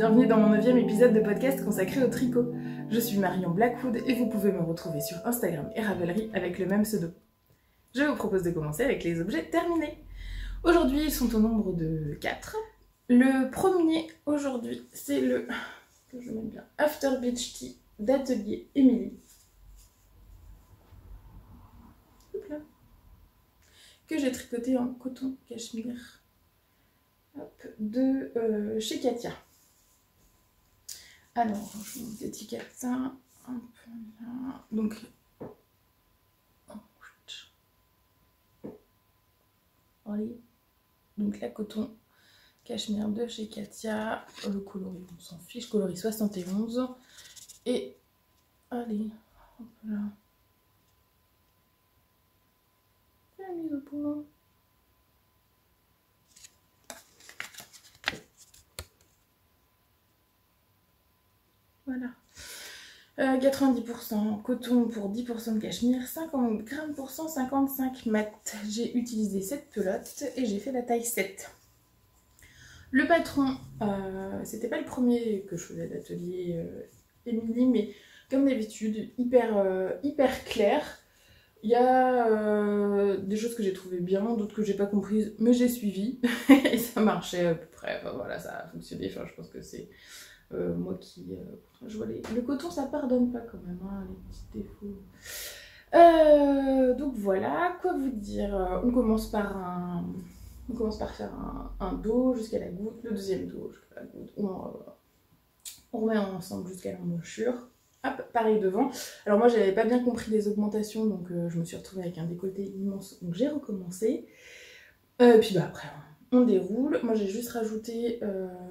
bienvenue dans mon 9e épisode de podcast consacré au tricot. Je suis Marion Blackwood et vous pouvez me retrouver sur Instagram et Ravelry avec le même pseudo. Je vous propose de commencer avec les objets terminés. Aujourd'hui, ils sont au nombre de 4. Le premier aujourd'hui, c'est le je mets bien, After Beach Tea d'Atelier Émilie. Que j'ai tricoté en coton cachemire de chez Katia. Alors, je vous étiquette ça un peu là. Donc, la coton cachemire de chez Katia. Le coloris, on s'en fiche, coloris 71. Et, allez, hop là. La mise au point. Voilà. 90% coton pour 10% de cachemire, 50 grammes pour 155 mètres. J'ai utilisé cette pelote et j'ai fait la taille 7. Le patron, c'était pas le premier que je faisais d'atelier Émilie, mais comme d'habitude, hyper clair. Il y a des choses que j'ai trouvées bien, d'autres que j'ai pas comprises, mais j'ai suivi et ça marchait à peu près. Enfin, voilà, ça a fonctionné. Enfin, je pense que c'est moi qui. Je vois le coton, ça pardonne pas quand même, hein, les petits défauts. Donc voilà, quoi vous dire. On commence par faire un dos jusqu'à la goutte, le deuxième dos jusqu'à la goutte. On remet ensemble jusqu'à l'embouchure. Hop, pareil devant. Alors moi j'avais pas bien compris les augmentations, donc je me suis retrouvée avec un décolleté immense, donc j'ai recommencé. Puis bah après on déroule. Moi j'ai juste rajouté,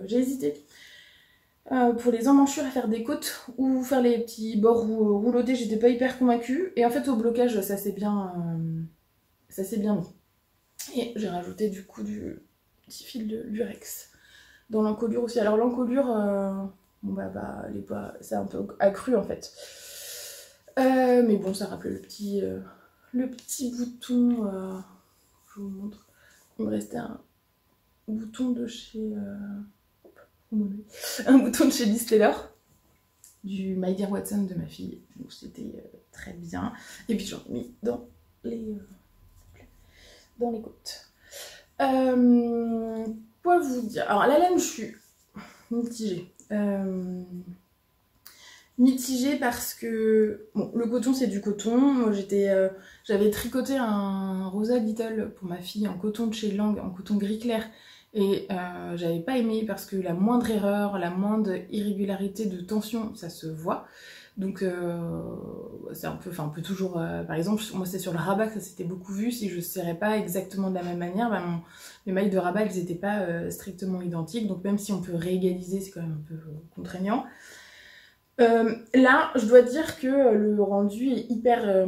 j'ai hésité pour les emmanchures à faire des côtes ou faire les petits bords roulotés, j'étais pas hyper convaincue. Et en fait au blocage ça s'est bien mis. Et j'ai rajouté du coup du petit fil de lurex dans l'encolure aussi. Alors l'encolure, bon c'est un peu accru en fait. Mais bon, ça rappelait le petit bouton. Je vous montre. Il me restait un bouton de chez. Un bouton de chez Liz Taylor, du My Dear Watson de ma fille. Donc c'était très bien. Et puis j'en ai mis dans les côtes. Quoi vous dire? Alors la laine, je suis mitigée. Mitigée parce que bon, le coton c'est du coton. Moi j'avais tricoté un Rosa Little pour ma fille en coton de chez Lang, en coton gris clair, et j'avais pas aimé parce que la moindre erreur, la moindre irrégularité de tension, ça se voit. Donc c'est un peu, enfin on peut toujours, par exemple moi c'est sur le rabat que ça s'était beaucoup vu. Si je serrais pas exactement de la même manière, bah, mes mailles de rabat elles étaient pas strictement identiques, donc même si on peut réégaliser c'est quand même un peu contraignant. Là je dois dire que le rendu est hyper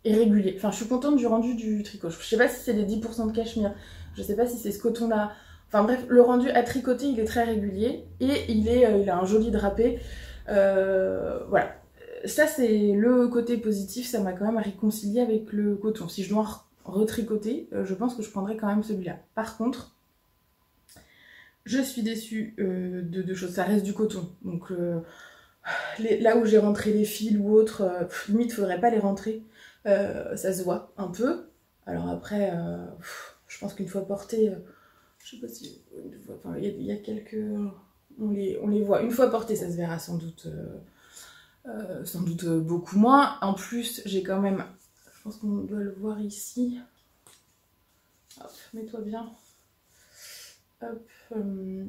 irrégulier. Enfin je suis contente du rendu du tricot. Je sais pas si c'est les 10% de cachemire, je sais pas si c'est ce coton là. Enfin bref, le rendu à tricoter il est très régulier et il a un joli drapé. Voilà, ça c'est le côté positif, ça m'a quand même réconcilié avec le coton. Si je dois retricoter, je pense que je prendrais quand même celui-là. Par contre, je suis déçue de deux choses. Ça reste du coton, donc là où j'ai rentré les fils ou autre, limite faudrait pas les rentrer, ça se voit un peu. Alors après, je pense qu'une fois porté, je sais pas si il y a quelques, on les voit une fois portés, ça se verra sans doute beaucoup moins. En plus j'ai quand même, je pense qu'on doit le voir ici, hop, mets-toi bien, hop, je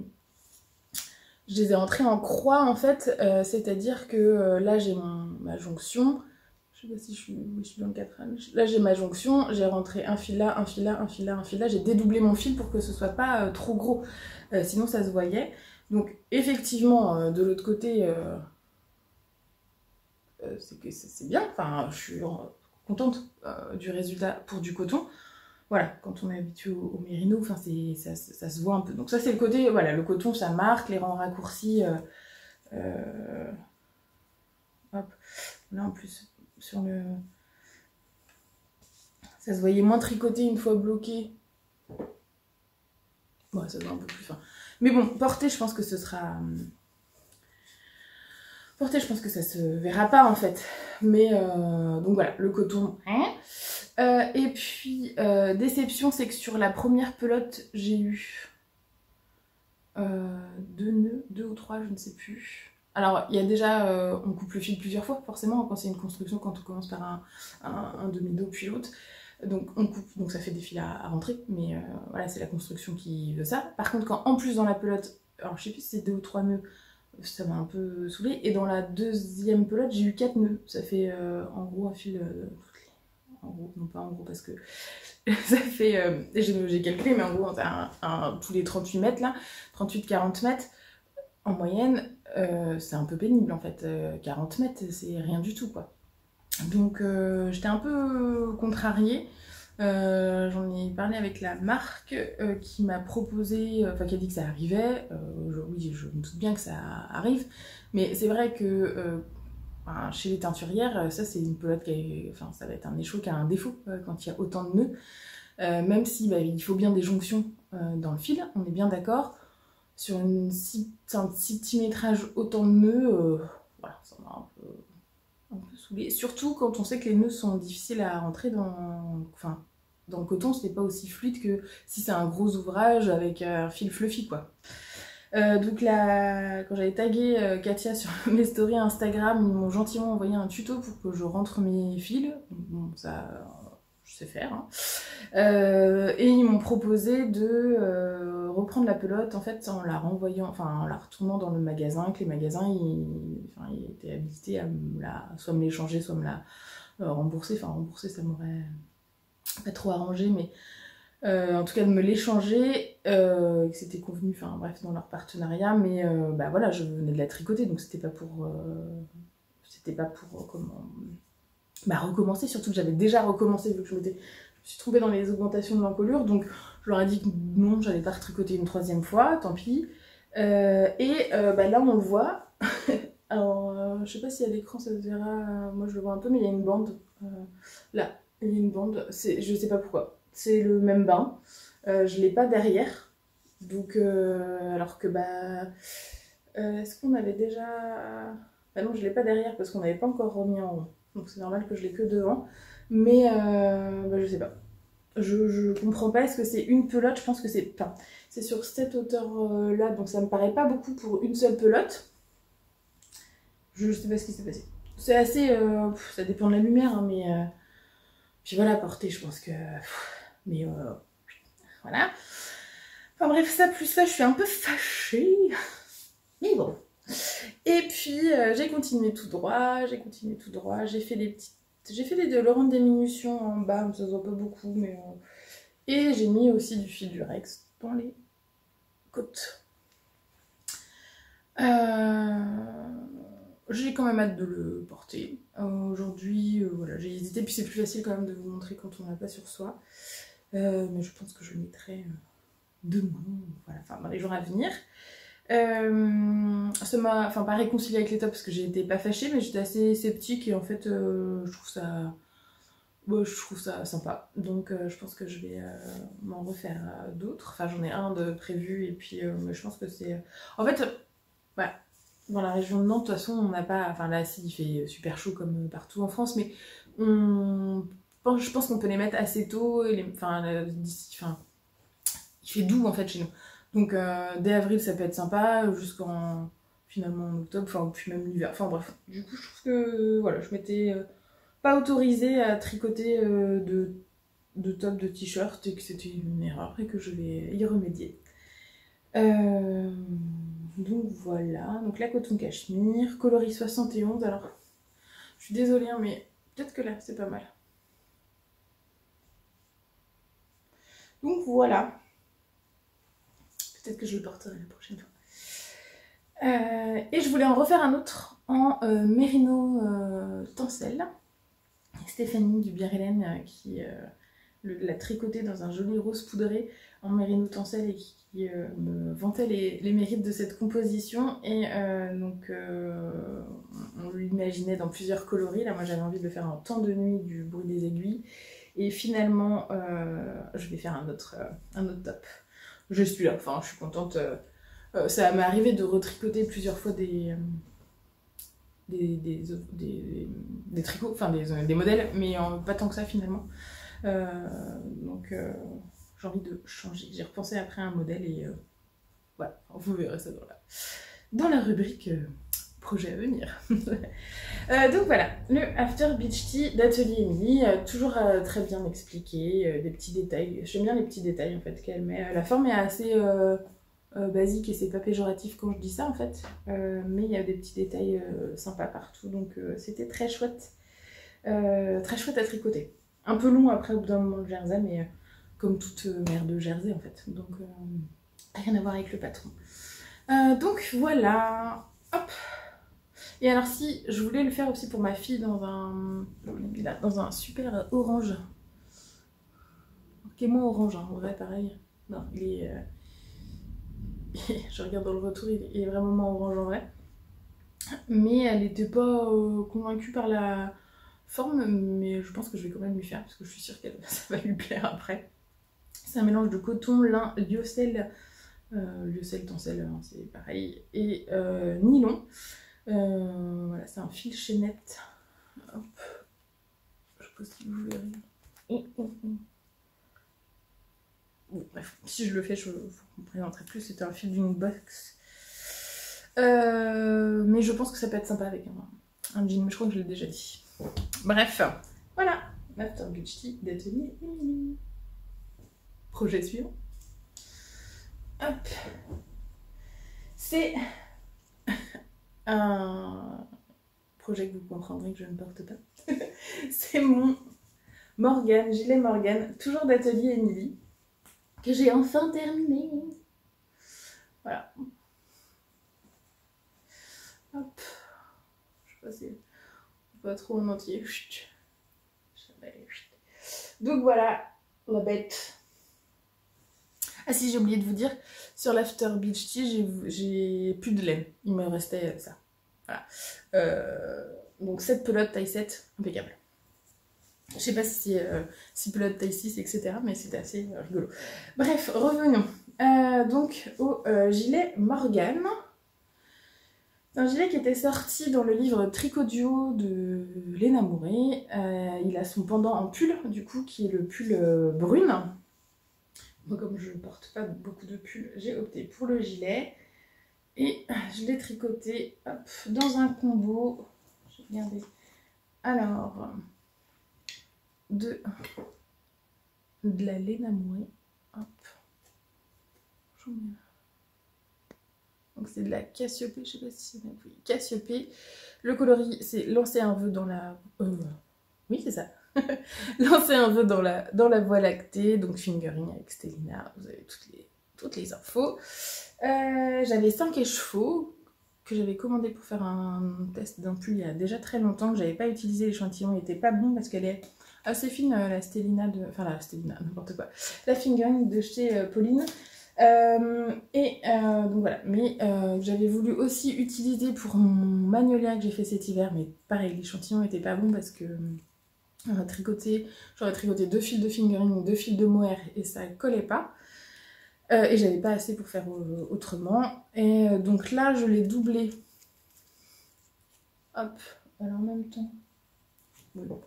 les ai rentrés en croix en fait, c'est-à-dire que là j'ai ma jonction, je sais pas si je suis dans le 4 là j'ai ma jonction, j'ai rentré un fil là, un fil là, un fil là, un fil là, j'ai dédoublé mon fil pour que ce soit pas trop gros, sinon ça se voyait. Donc effectivement de l'autre côté c'est bien, enfin je suis contente du résultat pour du coton. Voilà, quand on est habitué au mérino, enfin ça se voit un peu. Donc ça c'est le côté, voilà, le coton ça marque, les rangs raccourcis. Hop, là en plus sur le, ça se voyait moins tricoté une fois bloqué. Bon, ça se voit un peu plus fin. Mais bon, porter, je pense que ce sera... Porter, je pense que ça se verra pas en fait. Mais donc voilà, le coton. Et puis, déception, c'est que sur la première pelote, j'ai eu 2 nœuds, 2 ou 3, je ne sais plus. Alors, il y a déjà, on coupe le fil plusieurs fois, forcément, quand c'est une construction, quand on commence par un demi-dos puis l'autre. Donc on coupe, donc ça fait des fils à rentrer, mais voilà, c'est la construction qui veut ça. Par contre, quand en plus dans la pelote, alors je sais plus si c'est 2 ou 3 nœuds, ça m'a un peu saoulée. Et dans la deuxième pelote, j'ai eu 4 nœuds. Ça fait en gros un fil... en gros, non pas en gros parce que ça fait... j'ai calculé, mais en gros, tous les 38 mètres là, 38-40 mètres, en moyenne, c'est un peu pénible en fait. 40 mètres, c'est rien du tout quoi. Donc j'étais un peu contrariée. J'en ai parlé avec la marque qui m'a proposé, enfin qui a dit que ça arrivait. Oui, je me doute bien que ça arrive, mais c'est vrai que chez les teinturières, ça c'est une pelote enfin ça va être un écheau qui a un défaut quand il y a autant de nœuds. Même si il faut bien des jonctions dans le fil, on est bien d'accord. Sur un 6 métrage autant de nœuds, voilà, ça m'a un peu saoulée. Surtout quand on sait que les nœuds sont difficiles à rentrer enfin, dans le coton, c'est pas aussi fluide que si c'est un gros ouvrage avec un fil fluffy, quoi. Donc là, quand j'avais tagué Katia sur mes stories Instagram, ils m'ont gentiment envoyé un tuto pour que je rentre mes fils. Bon, ça, je sais faire. Hein. Et ils m'ont proposé de reprendre la pelote en fait en la renvoyant, enfin en la retournant dans le magasin, que les magasins ils étaient habilités à soit me l'échanger, soit me la rembourser. Enfin rembourser ça m'aurait pas trop arrangé, mais en tout cas de me l'échanger, que c'était convenu, enfin bref dans leur partenariat, mais bah voilà, je venais de la tricoter donc c'était pas pour comment recommencer, surtout que j'avais déjà recommencé vu que je me suis trouvée dans les augmentations de l'encolure, donc je leur ai dit que non, j'allais pas retricoter une 3e fois, tant pis. Bah là on le voit. Alors je sais pas si à l'écran ça se verra, moi je le vois un peu, mais il y a une bande là, il y a une bande, je sais pas pourquoi, c'est le même bain, je l'ai pas derrière, donc alors que est-ce qu'on avait déjà... Bah non, je l'ai pas derrière parce qu'on n'avait pas encore remis en rond, donc c'est normal que je l'ai que devant, mais je sais pas. Je comprends pas, est-ce que c'est une pelote? Je pense que c'est... Enfin, c'est sur cette hauteur-là, donc ça me paraît pas beaucoup pour une seule pelote. Je sais pas ce qui s'est passé. C'est assez... ça dépend de la lumière, hein, mais... Puis voilà, porter, je pense que... mais voilà. Enfin bref, ça plus ça, je suis un peu fâchée. Mais bon. Et puis, j'ai continué tout droit, j'ai fait le rang de diminution en bas, ça se voit pas beaucoup, mais... Et j'ai mis aussi du fil du Rex dans les côtes. J'ai quand même hâte de le porter. Aujourd'hui, voilà, j'ai hésité, puis c'est plus facile quand même de vous montrer quand on n'a pas sur soi. Mais je pense que je le mettrai demain, voilà, enfin dans les jours à venir. Ça m'a pas réconcilié avec les tops parce que j'étais pas fâchée, mais j'étais assez sceptique et en fait je trouve ça sympa, donc je pense que je vais m'en refaire d'autres. Enfin j'en ai un de prévu et puis je pense que c'est... En fait, voilà, dans la région de Nantes, de toute façon on n'a pas... Enfin là si il fait super chaud comme partout en France, mais je pense qu'on peut les mettre assez tôt, et il fait doux en fait chez nous. Donc dès avril ça peut être sympa, jusqu'en finalement en octobre, enfin puis même l'hiver, enfin bref. Du coup je trouve que voilà, je m'étais pas autorisée à tricoter de top, de t-shirt, et que c'était une erreur et que je vais y remédier. Donc voilà, donc la coton cachemire, coloris 71, alors je suis désolée hein, mais peut-être que là c'est pas mal. Donc voilà. Peut-être que je le porterai la prochaine fois. Et je voulais en refaire un autre en mérino tencel. Stéphanie du Bière-Hélène qui l'a tricoté dans un joli rose poudré en mérino tencel et qui me vantait les mérites de cette composition. Et donc on l'imaginait dans plusieurs coloris. Là moi j'avais envie de le faire en temps de nuit du bruit des aiguilles. Et finalement je vais faire un autre top. Je suis là, enfin je suis contente, Ça m'est arrivé de retricoter plusieurs fois des tricots, enfin des modèles, mais pas tant que ça finalement. Donc j'ai envie de changer. J'ai repensé après un modèle et voilà, vous verrez ça dans la rubrique projet à venir. Donc voilà, le After Beach Tea d'Atelier Émilie, toujours très bien expliqué, des petits détails. J'aime bien les petits détails en fait qu'elle met. La forme est assez basique et c'est pas péjoratif quand je dis ça en fait, mais il y a des petits détails sympas partout, donc c'était très chouette à tricoter. Un peu long après au bout d'un moment le jersey, mais comme toute mère de jersey en fait, donc rien à voir avec le patron. Donc voilà, hop. Et alors si je voulais le faire aussi pour ma fille dans un super orange, qui est moins orange hein, en vrai pareil. Non, il est je regarde dans le retour, il est vraiment moins orange en vrai. Mais elle n'était pas convaincue par la forme, mais je pense que je vais quand même lui faire parce que je suis sûre que ça va lui plaire après. C'est un mélange de coton, lin, lyocell, tencel, hein, c'est pareil, et nylon. Voilà, c'est un fil chaînette. Hop. Je suppose que vous verrez. Bon, bref, si je le fais, je vous présenterai plus. C'était un fil d'une box. Mais je pense que ça peut être sympa avec un jean, mais je crois que je l'ai déjà dit. Bref, voilà. After Beach Tea d'Atelier Émilie. Projet suivant. Hop. C'est un projet que vous comprendrez que je ne porte pas. C'est mon Morgane, gilet Morgane, toujours d'Atelier Émilie, que j'ai enfin terminé. Voilà. Hop. Je sais pas si pas trop en entier. Donc voilà, la bête. Ah si, j'ai oublié de vous dire, sur l'After Beach Tea, j'ai plus de laine. Il me restait ça. Voilà. Donc cette pelote taille 7, impeccable. Je sais pas si pelote taille 6, etc. Mais c'était assez rigolo. Bref, revenons. Donc au gilet Morgane. C'est un gilet qui était sorti dans le livre Tricot Duo de Léna Mouret. Il a son pendant en pull, du coup, qui est le pull brune. Moi, comme je ne porte pas beaucoup de pulls, j'ai opté pour le gilet. Et je l'ai tricoté hop, dans un combo. Je vais regarder. Alors, de la Léna Mouret. Hop. Donc c'est de la Cassiopée, je sais pas si c'est bien. Oui, Cassiopée. Le coloris, c'est lancer un vœu dans la... oui, c'est ça. Lancer un vœu dans la voie lactée. Donc fingering avec Stélina. Vous avez toutes les infos. J'avais 5 écheveaux que j'avais commandé pour faire un test d'un pull il y a déjà très longtemps, que j'avais pas utilisé. L'échantillon n'était pas bon parce qu'elle est assez fine, la Stélina de... Enfin la Stélina, n'importe quoi. La fingering de chez Pauline. Donc voilà, mais j'avais voulu aussi utiliser pour mon magnolia que j'ai fait cet hiver, mais pareil, l'échantillon n'était pas bon parce que j'aurais tricoté 2 fils de fingering, 2 fils de mohair et ça collait pas. Et j'avais pas assez pour faire autrement. Et donc là, je l'ai doublé. Hop, alors en même temps. Bon.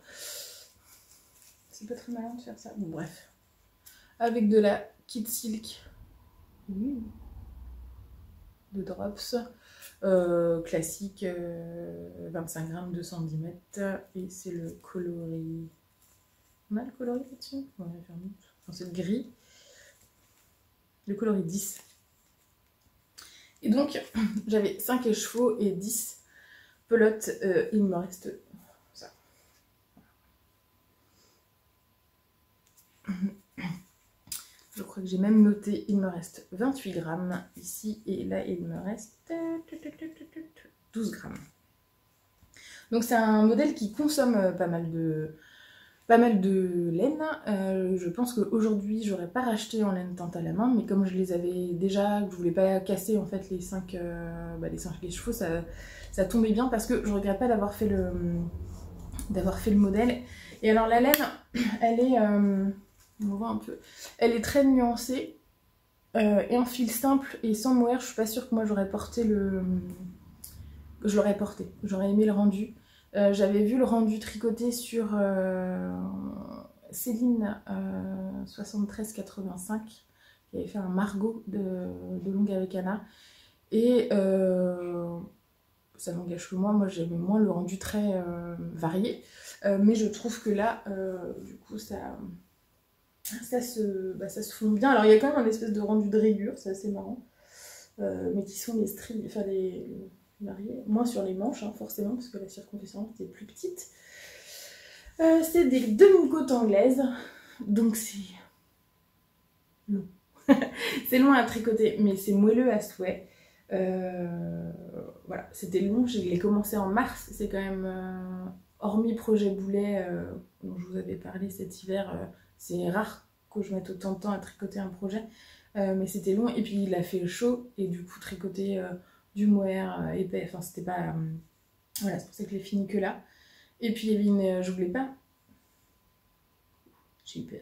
C'est pas très malin de faire ça. Bon, bref. Avec de la Kid Silk. De drops classique 25 grammes 210 mètres et c'est le coloris, on a le coloris là-dessus, on va faire enfin, c'est le gris, le coloris 10 et donc j'avais 5 écheveaux et 10 pelotes, il me reste ça. Je crois que j'ai même noté, il me reste 28 grammes ici, et là il me reste 12 grammes. Donc c'est un modèle qui consomme pas mal de laine. Je pense qu'aujourd'hui j'aurais pas racheté en laine teinte à la main, mais comme je les avais déjà, que je voulais pas casser en fait les 5 écheveaux, ça tombait bien parce que je regrette pas d'avoir fait le modèle. Et alors la laine, elle est... on voit un peu. Elle est très nuancée. Et en fil simple et sans mohair, je suis pas sûre que moi j'aurais porté le... Je l'aurais porté, j'aurais aimé le rendu. J'avais vu le rendu tricoté sur Céline 7385 qui avait fait un Margot de longue avec Anna. Et ça n'engage que moi j'aimais moins le rendu très varié. Mais je trouve que là, du coup, ça se fond bien. Alors il y a quand même un espèce de rendu de rayures, c'est assez marrant. Mais qui sont les stries, enfin les variés. Moins sur les manches, hein, forcément, parce que la circonférence était plus petite. C'est des demi-côtes anglaises, donc c'est long. C'est long à tricoter, mais c'est moelleux à souhait. Voilà, c'était long, je l'ai commencé en mars, c'est quand même, hormis projet boulet dont je vous avais parlé cet hiver, c'est rare que je mette autant de temps à tricoter un projet, mais c'était long, et puis il a fait chaud, et du coup tricoter du mohair épais, enfin c'était pas... voilà, c'est pour ça que je l'ai fini que là. Et puis je voulais pas... J'ai eu peur.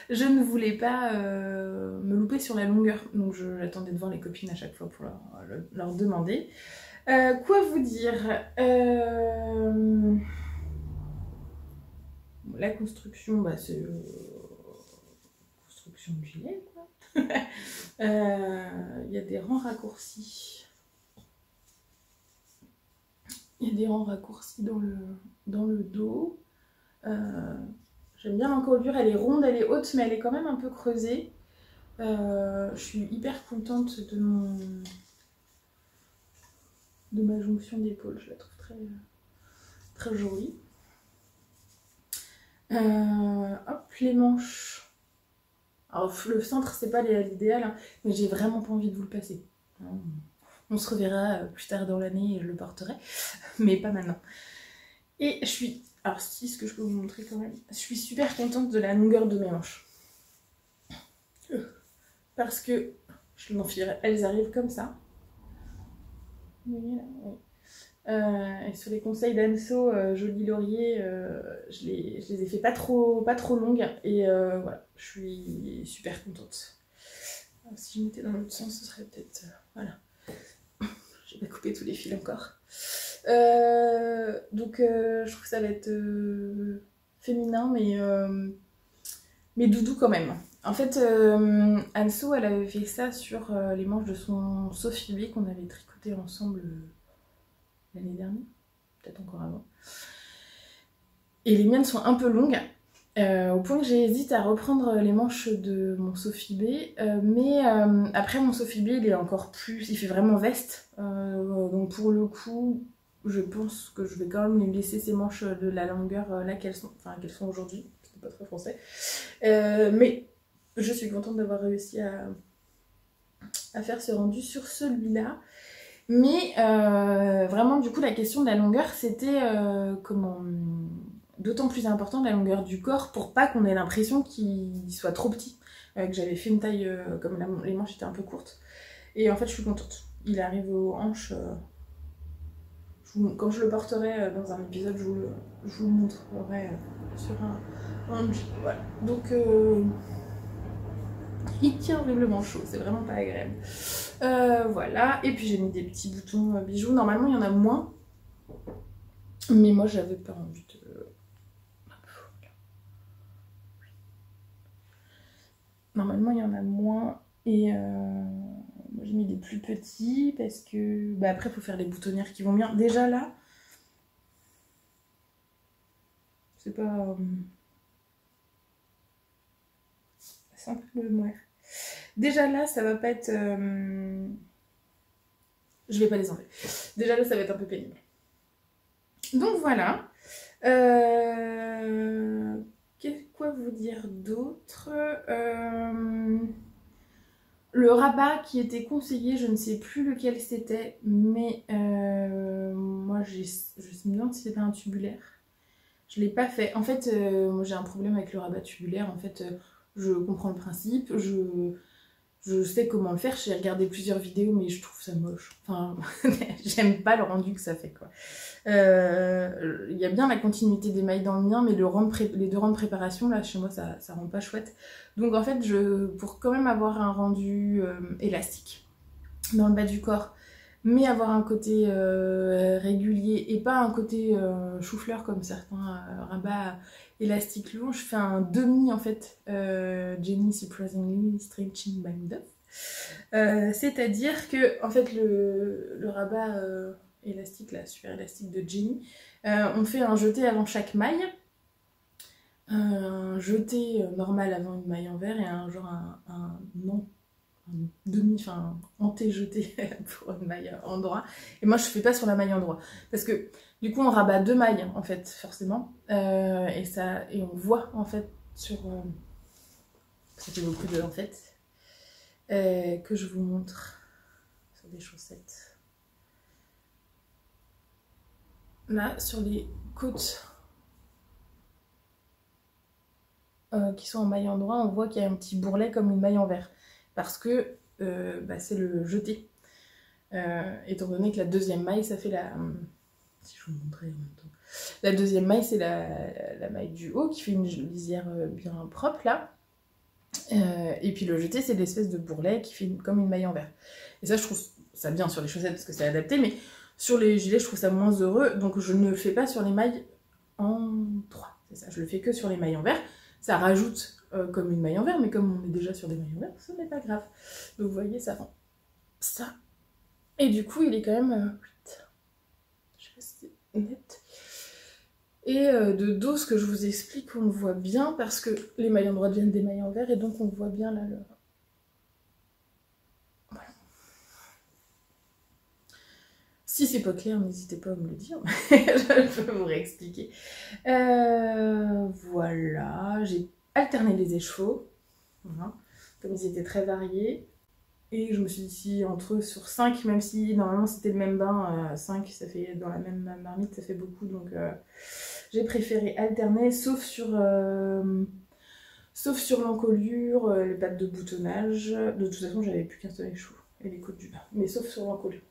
Je ne voulais pas me louper sur la longueur, donc j'attendais devant les copines à chaque fois pour leur demander. Quoi vous dire la construction, bah, c'est construction de gilet, quoi. Il y a des rangs raccourcis. Il y a des rangs raccourcis dans le dos. J'aime bien l'encolure, elle est ronde, elle est haute, mais elle est quand même un peu creusée. Je suis hyper contente de ma jonction d'épaule, je la trouve très, très jolie. Hop, les manches. Alors le centre, c'est pas l'idéal, hein, mais j'ai vraiment pas envie de vous le passer. On se reverra plus tard dans l'année et je le porterai, mais pas maintenant. Et je suis... Alors si, ce que je peux vous montrer quand même, je suis super contente de la longueur de mes manches. Parce que, je l'enfilerai, elles arrivent comme ça. Vous voyez là, oui. Et sur les conseils d'Anso, Joli Laurier, je les ai fait pas trop longues. Et voilà, je suis super contente. Alors, si je mettais dans l'autre sens, ce serait peut-être... voilà. J'ai pas coupé tous les fils encore. Donc je trouve que ça va être féminin mais doudou quand même. En fait Anso elle avait fait ça sur les manches de son Sophie B qu'on avait tricoté ensemble l'année dernière, peut-être encore avant. Et les miennes sont un peu longues, au point que j'hésite à reprendre les manches de mon Sophie B, mais après mon Sophie B il est encore plus, il fait vraiment veste, donc pour le coup je pense que je vais quand même lui laisser ces manches de la longueur là qu'elles sont aujourd'hui, c'est pas très français, mais je suis contente d'avoir réussi à faire ce rendu sur celui-là. Mais vraiment du coup la question de la longueur c'était d'autant plus important la longueur du corps pour pas qu'on ait l'impression qu'il soit trop petit, que j'avais fait une taille comme les manches étaient un peu courtes, et en fait je suis contente, il arrive aux hanches. Quand je le porterai dans un épisode, je vous le montrerai sur un jean. Voilà. Donc, il tient horriblement chaud, c'est vraiment pas agréable. Voilà. Et puis j'ai mis des petits boutons bijoux. Normalement, il y en a moins. Mais moi, j'avais pas envie de... Normalement, il y en a moins. Et moi, j'ai mis des plus petits parce que... Bah, après, il faut faire les boutonnières qui vont bien. Déjà là... C'est pas... C'est un peu moche. Déjà là, ça va pas être... Je vais pas les enlever. Déjà là, ça va être un peu pénible. Donc voilà. Quoi vous dire d'autre? Le rabat qui était conseillé, je ne sais plus lequel c'était, mais moi je me demande si c'était pas un tubulaire. Je l'ai pas fait. En fait, moi j'ai un problème avec le rabat tubulaire. En fait, je comprends le principe, je Je sais comment le faire, j'ai regardé plusieurs vidéos, mais je trouve ça moche. Enfin, j'aime pas le rendu que ça fait, quoi. Il y a bien la continuité des mailles dans le mien, mais les 2 rangs de préparation, là, chez moi, ça rend pas chouette. Donc, en fait, pour quand même avoir un rendu élastique dans le bas du corps, mais avoir un côté régulier et pas un côté chou-fleur comme certains rabats élastiques longs, je fais un demi, en fait, Jenny Surprisingly Stretching Band Off. C'est-à-dire que, en fait, le rabat élastique, là, super élastique de Jenny, on fait un jeté avant chaque maille, un jeté normal avant une maille envers et un demi, enfin anté-jeté pour une maille endroit. Et moi je fais pas sur la maille endroit parce que du coup on rabat 2 mailles en fait forcément et on voit en fait sur ça fait beaucoup de en fait que je vous montre sur des chaussettes. Là sur les côtes qui sont en maille endroit, on voit qu'il y a un petit bourrelet comme une maille envers. Parce que c'est le jeté. Étant donné que la 2e maille, ça fait la... si je vous montrais en même temps. La 2e maille, c'est la maille du haut qui fait une lisière bien propre là. Et puis le jeté, c'est l'espèce de bourrelet qui fait comme une maille envers. Et ça, je trouve ça bien sur les chaussettes parce que c'est adapté, mais sur les gilets, je trouve ça moins heureux. Donc je ne le fais pas sur les mailles en 3. C'est ça, je le fais que sur les mailles envers. Ça rajoute comme une maille envers, mais comme on est déjà sur des mailles envers, ce n'est pas grave. Donc vous voyez, ça rend ça. Et du coup, il est quand même... je sais pas si c'est net. Et de dos, ce que je vous explique, on le voit bien, parce que les mailles endroites viennent des mailles envers, et donc on voit bien là le... Voilà. Si c'est pas clair, n'hésitez pas à me le dire, je peux vous réexpliquer. Voilà, j'ai alterné les écheveaux, voilà, comme ils étaient très variés. Et je me suis dit entre eux sur 5, même si normalement c'était le même bain, 5 ça fait dans la même marmite, ça fait beaucoup, donc j'ai préféré alterner, sauf sur l'encolure, les pattes de boutonnage. De toute façon j'avais plus qu'un seul écheveau et les côtes du bas, mais sauf sur l'encolure.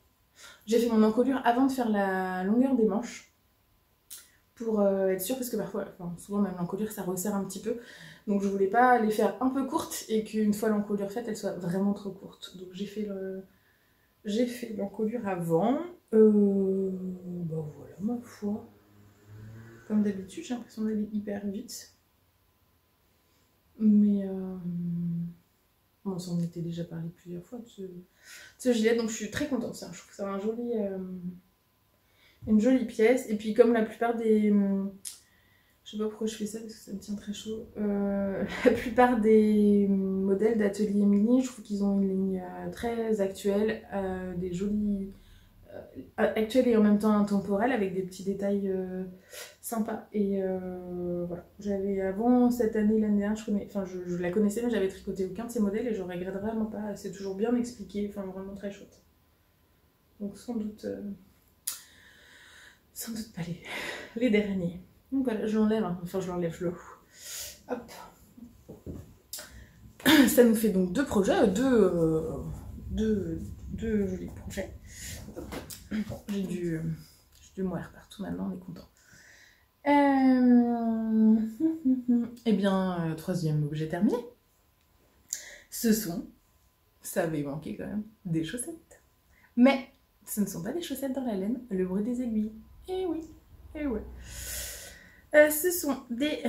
J'ai fait mon encolure avant de faire la longueur des manches, pour être sûre, parce que parfois, enfin, souvent même l'encolure ça resserre un petit peu, donc je voulais pas les faire un peu courtes et qu'une fois l'encolure faite elle soit vraiment trop courte, donc j'ai fait l'encolure avant. Bah voilà, ma foi, comme d'habitude j'ai l'impression d'aller hyper vite, mais on s'en était déjà parlé plusieurs fois de ce gilet, donc je suis très contente. Je trouve que c'est un joli une jolie pièce. Et puis comme la plupart des... je sais pas pourquoi je fais ça parce que ça me tient très chaud. La plupart des modèles d'Atelier Mini, je trouve qu'ils ont une ligne très actuelle, des jolis... actuelle et en même temps intemporelle, avec des petits détails sympas. Et voilà, j'avais avant cette année, l'année dernière, je la connaissais, mais j'avais tricoté aucun de ces modèles et je regrette vraiment pas. C'est toujours bien expliqué, enfin vraiment très chouette. Donc sans doute pas les derniers. Donc voilà, je l'enlève, hein. Enfin je l'enlève, je le... Hop. Ça nous fait donc 2 projets, deux jolis projets. J'ai du moire partout maintenant, on est content. Eh bien, 3e objet terminé. Ce sont, ça avait manqué quand même, des chaussettes. Mais ce ne sont pas des chaussettes dans la laine, le bruit des aiguilles. Eh oui, eh ouais. Ce sont des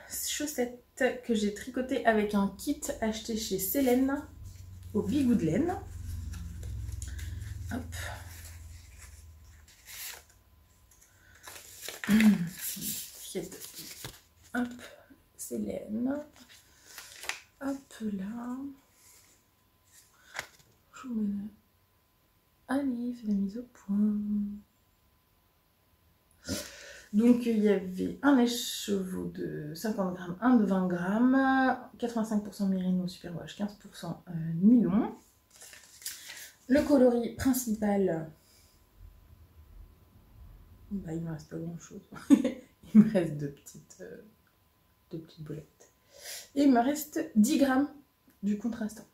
chaussettes que j'ai tricotées avec un kit acheté chez Célène au Bigou de laine. Hop. Hop, Célène. Hop là. Je vous mets là. Allez, fais la mise au point. Donc il y avait un écheveau de 50 grammes, un de 20 grammes, 85% mérino superwash, 15% nylon. Le coloris principal, bah, il me reste pas grand chose. Il me reste deux petites boulettes. Et il me reste 10 grammes du contrastant.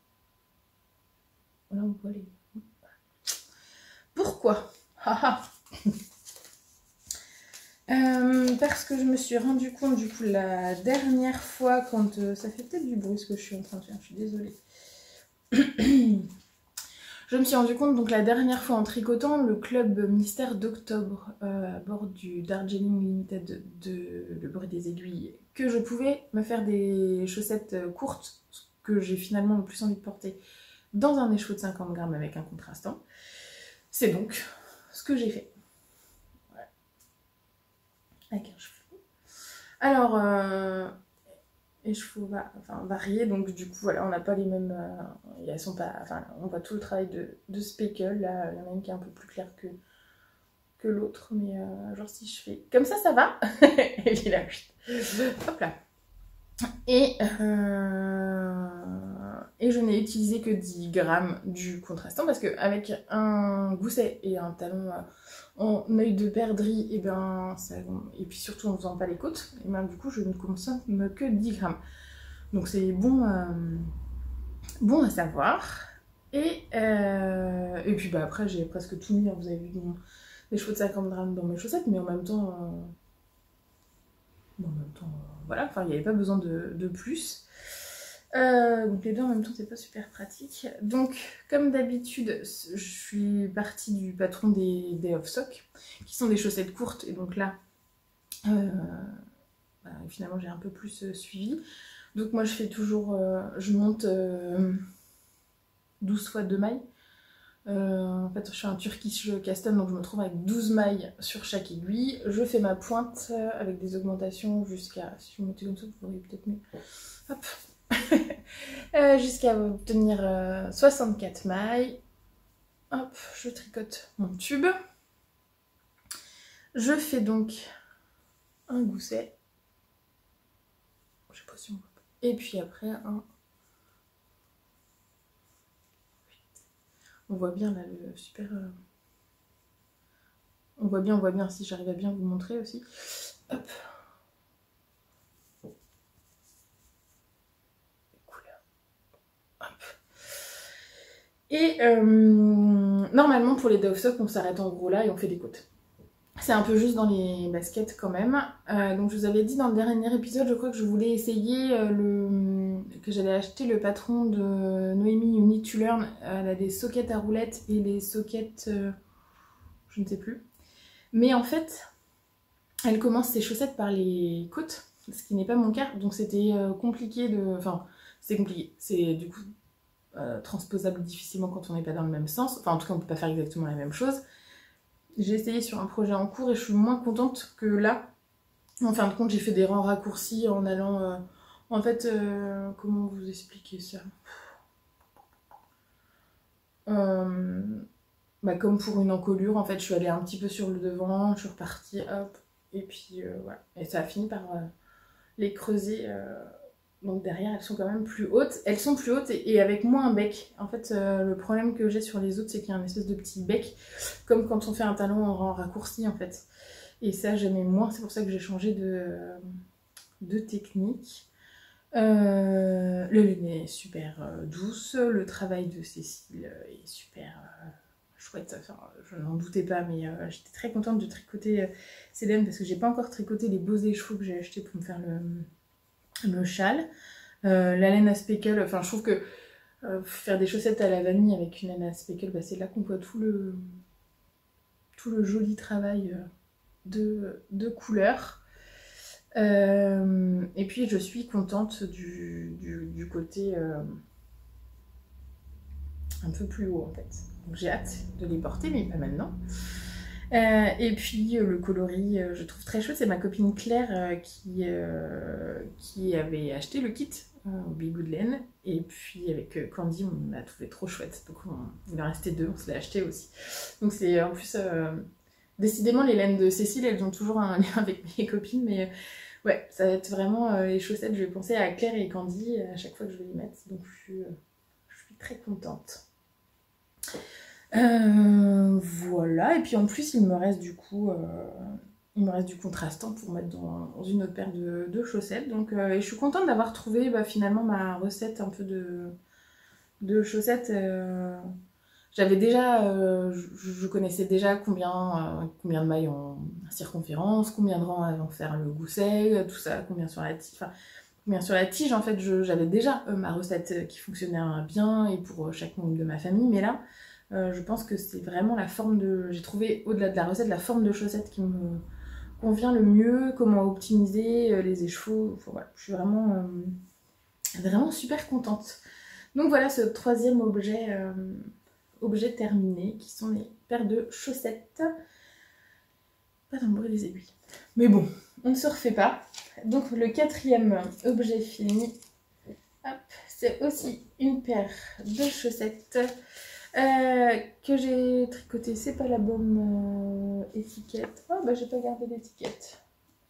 Là, on voit les... Pourquoi? Parce que je me suis rendu compte du coup la dernière fois quand... ça fait peut-être du bruit ce que je suis en train de faire, je suis désolée. Je me suis rendu compte donc la dernière fois en tricotant le club mystère d'octobre à bord du Darjeeling Limited de Le Bruit des Aiguilles que je pouvais me faire des chaussettes courtes que j'ai finalement le plus envie de porter dans un écheveau de 50 grammes avec un contrastant. C'est donc ce que j'ai fait. Voilà. Avec un cheveu. Alors, écheveau varié, donc du coup voilà, on n'a pas les mêmes... elles sont pas... Enfin, on voit tout le travail de speckle, là, il y en a une qui est un peu plus claire que l'autre, mais genre si je fais comme ça va. Et puis là, hop là. Et je n'ai utilisé que 10 grammes du contrastant parce qu'avec un gousset et un talon en œil de perdrix, et puis surtout en faisant pas les côtes, et ben du coup je ne consomme que 10 grammes. Donc c'est bon, bon à savoir. Et puis bah après j'ai presque tout mis, hein, vous avez vu des chevaux de 50 grammes dans mes chaussettes, mais en même temps... voilà, enfin il n'y avait pas besoin de plus. Donc les deux en même temps c'est pas super pratique. Donc comme d'habitude je suis partie du patron des off-sock qui sont des chaussettes courtes et donc là finalement j'ai un peu plus suivi. Donc moi je fais toujours, je monte 12 fois 2 mailles. En fait je fais un Turkish custom donc je me trouve avec 12 mailles sur chaque aiguille. Je fais ma pointe avec des augmentations jusqu'à, si je me mettais comme ça vous voyez peut-être mieux, hop. Jusqu'à obtenir 64 mailles. Hop, je tricote mon tube. Je fais donc un gousset. Je sais pas si on voit. Et puis après un... On voit bien là le super... On voit bien si j'arrive à bien vous montrer aussi. Hop. Et normalement pour les off-sock on s'arrête en gros là et on fait des côtes. C'est un peu juste dans les baskets quand même. Donc je vous avais dit dans le dernier épisode, je crois que je voulais essayer que j'allais acheter le patron de Noémie Uni to Learn. Elle a des sockets à roulettes et des sockets, je ne sais plus. Mais en fait, elle commence ses chaussettes par les côtes, ce qui n'est pas mon cas. Donc c'était compliqué de... Enfin, c'est compliqué. C'est du coup... transposable difficilement quand on n'est pas dans le même sens. Enfin, en tout cas, on peut pas faire exactement la même chose. J'ai essayé sur un projet en cours et je suis moins contente que là. En fin de compte, j'ai fait des rangs raccourcis en allant... en fait, comment vous expliquer ça comme pour une encolure, en fait, je suis allée un petit peu sur le devant, je suis repartie, hop, et puis voilà. Et ça a fini par les creuser... Donc derrière, elles sont quand même plus hautes. Elles sont plus hautes et avec moins un bec. En fait, le problème que j'ai sur les autres, c'est qu'il y a un espèce de petit bec, comme quand on fait un talon en raccourci, en fait. Et ça, j'aimais moins. C'est pour ça que j'ai changé de technique. Le lunet est super douce. Le travail de Cécile est super chouette. Enfin, je n'en doutais pas, mais j'étais très contente de tricoter ces laines parce que j'ai pas encore tricoté les beaux écheveaux que j'ai achetés pour me faire le châle. La laine à speckle, enfin je trouve que faire des chaussettes à la vanille avec une laine à speckle, c'est là qu'on voit tout le joli travail de couleurs. Et puis je suis contente du côté un peu plus haut en fait. Donc j'ai hâte de les porter, mais pas maintenant. Et puis le coloris, je trouve très chouette. C'est ma copine Claire qui avait acheté le kit au Bigou de laine. Et puis avec Candy, on l'a trouvé trop chouette. Donc il en restait 2, on se l'a acheté aussi. Donc c'est en plus... décidément, les laines de Cécile, elles ont toujours un lien avec mes copines. Mais ouais, ça va être vraiment les chaussettes. Je vais penser à Claire et Candy à chaque fois que je vais les mettre. Donc je suis très contente. Voilà, et puis en plus il me reste du coup du contrastant pour mettre dans une autre paire de chaussettes. Donc et je suis contente d'avoir trouvé finalement ma recette un peu de chaussettes j'avais déjà, je connaissais déjà combien de mailles en circonférence, combien de rangs avant de faire le gousset, tout ça, combien sur la tige, enfin, combien sur la tige, en fait, j'avais déjà ma recette qui fonctionnait bien et pour chaque membre de ma famille, mais là, je pense que c'est vraiment la forme de... J'ai trouvé, au-delà de la recette, la forme de chaussette qui me convient le mieux, comment optimiser les écheveaux, enfin, voilà, je suis vraiment, vraiment super contente. Donc voilà ce troisième objet terminé, qui sont les paires de chaussettes. Pas dans le bruit des aiguilles. Mais bon, on ne se refait pas. Donc le quatrième objet fini, c'est aussi une paire de chaussettes que j'ai tricotée. C'est pas la bonne étiquette. Oh bah j'ai pas gardé l'étiquette.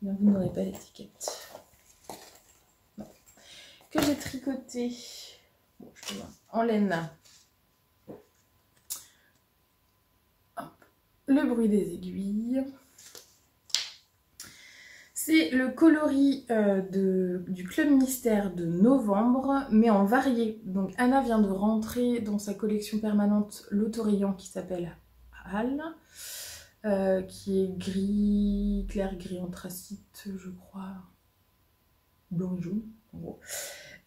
Non, vous n'aurez pas l'étiquette. Que j'ai tricoté bon, en laine. Hop. Le bruit des aiguilles. C'est le coloris du Club Mystère de novembre, mais en varié. Donc Anna vient de rentrer dans sa collection permanente l'autorayant qui s'appelle Hal, qui est gris, clair gris anthracite, je crois, blanc et jaune, en gros.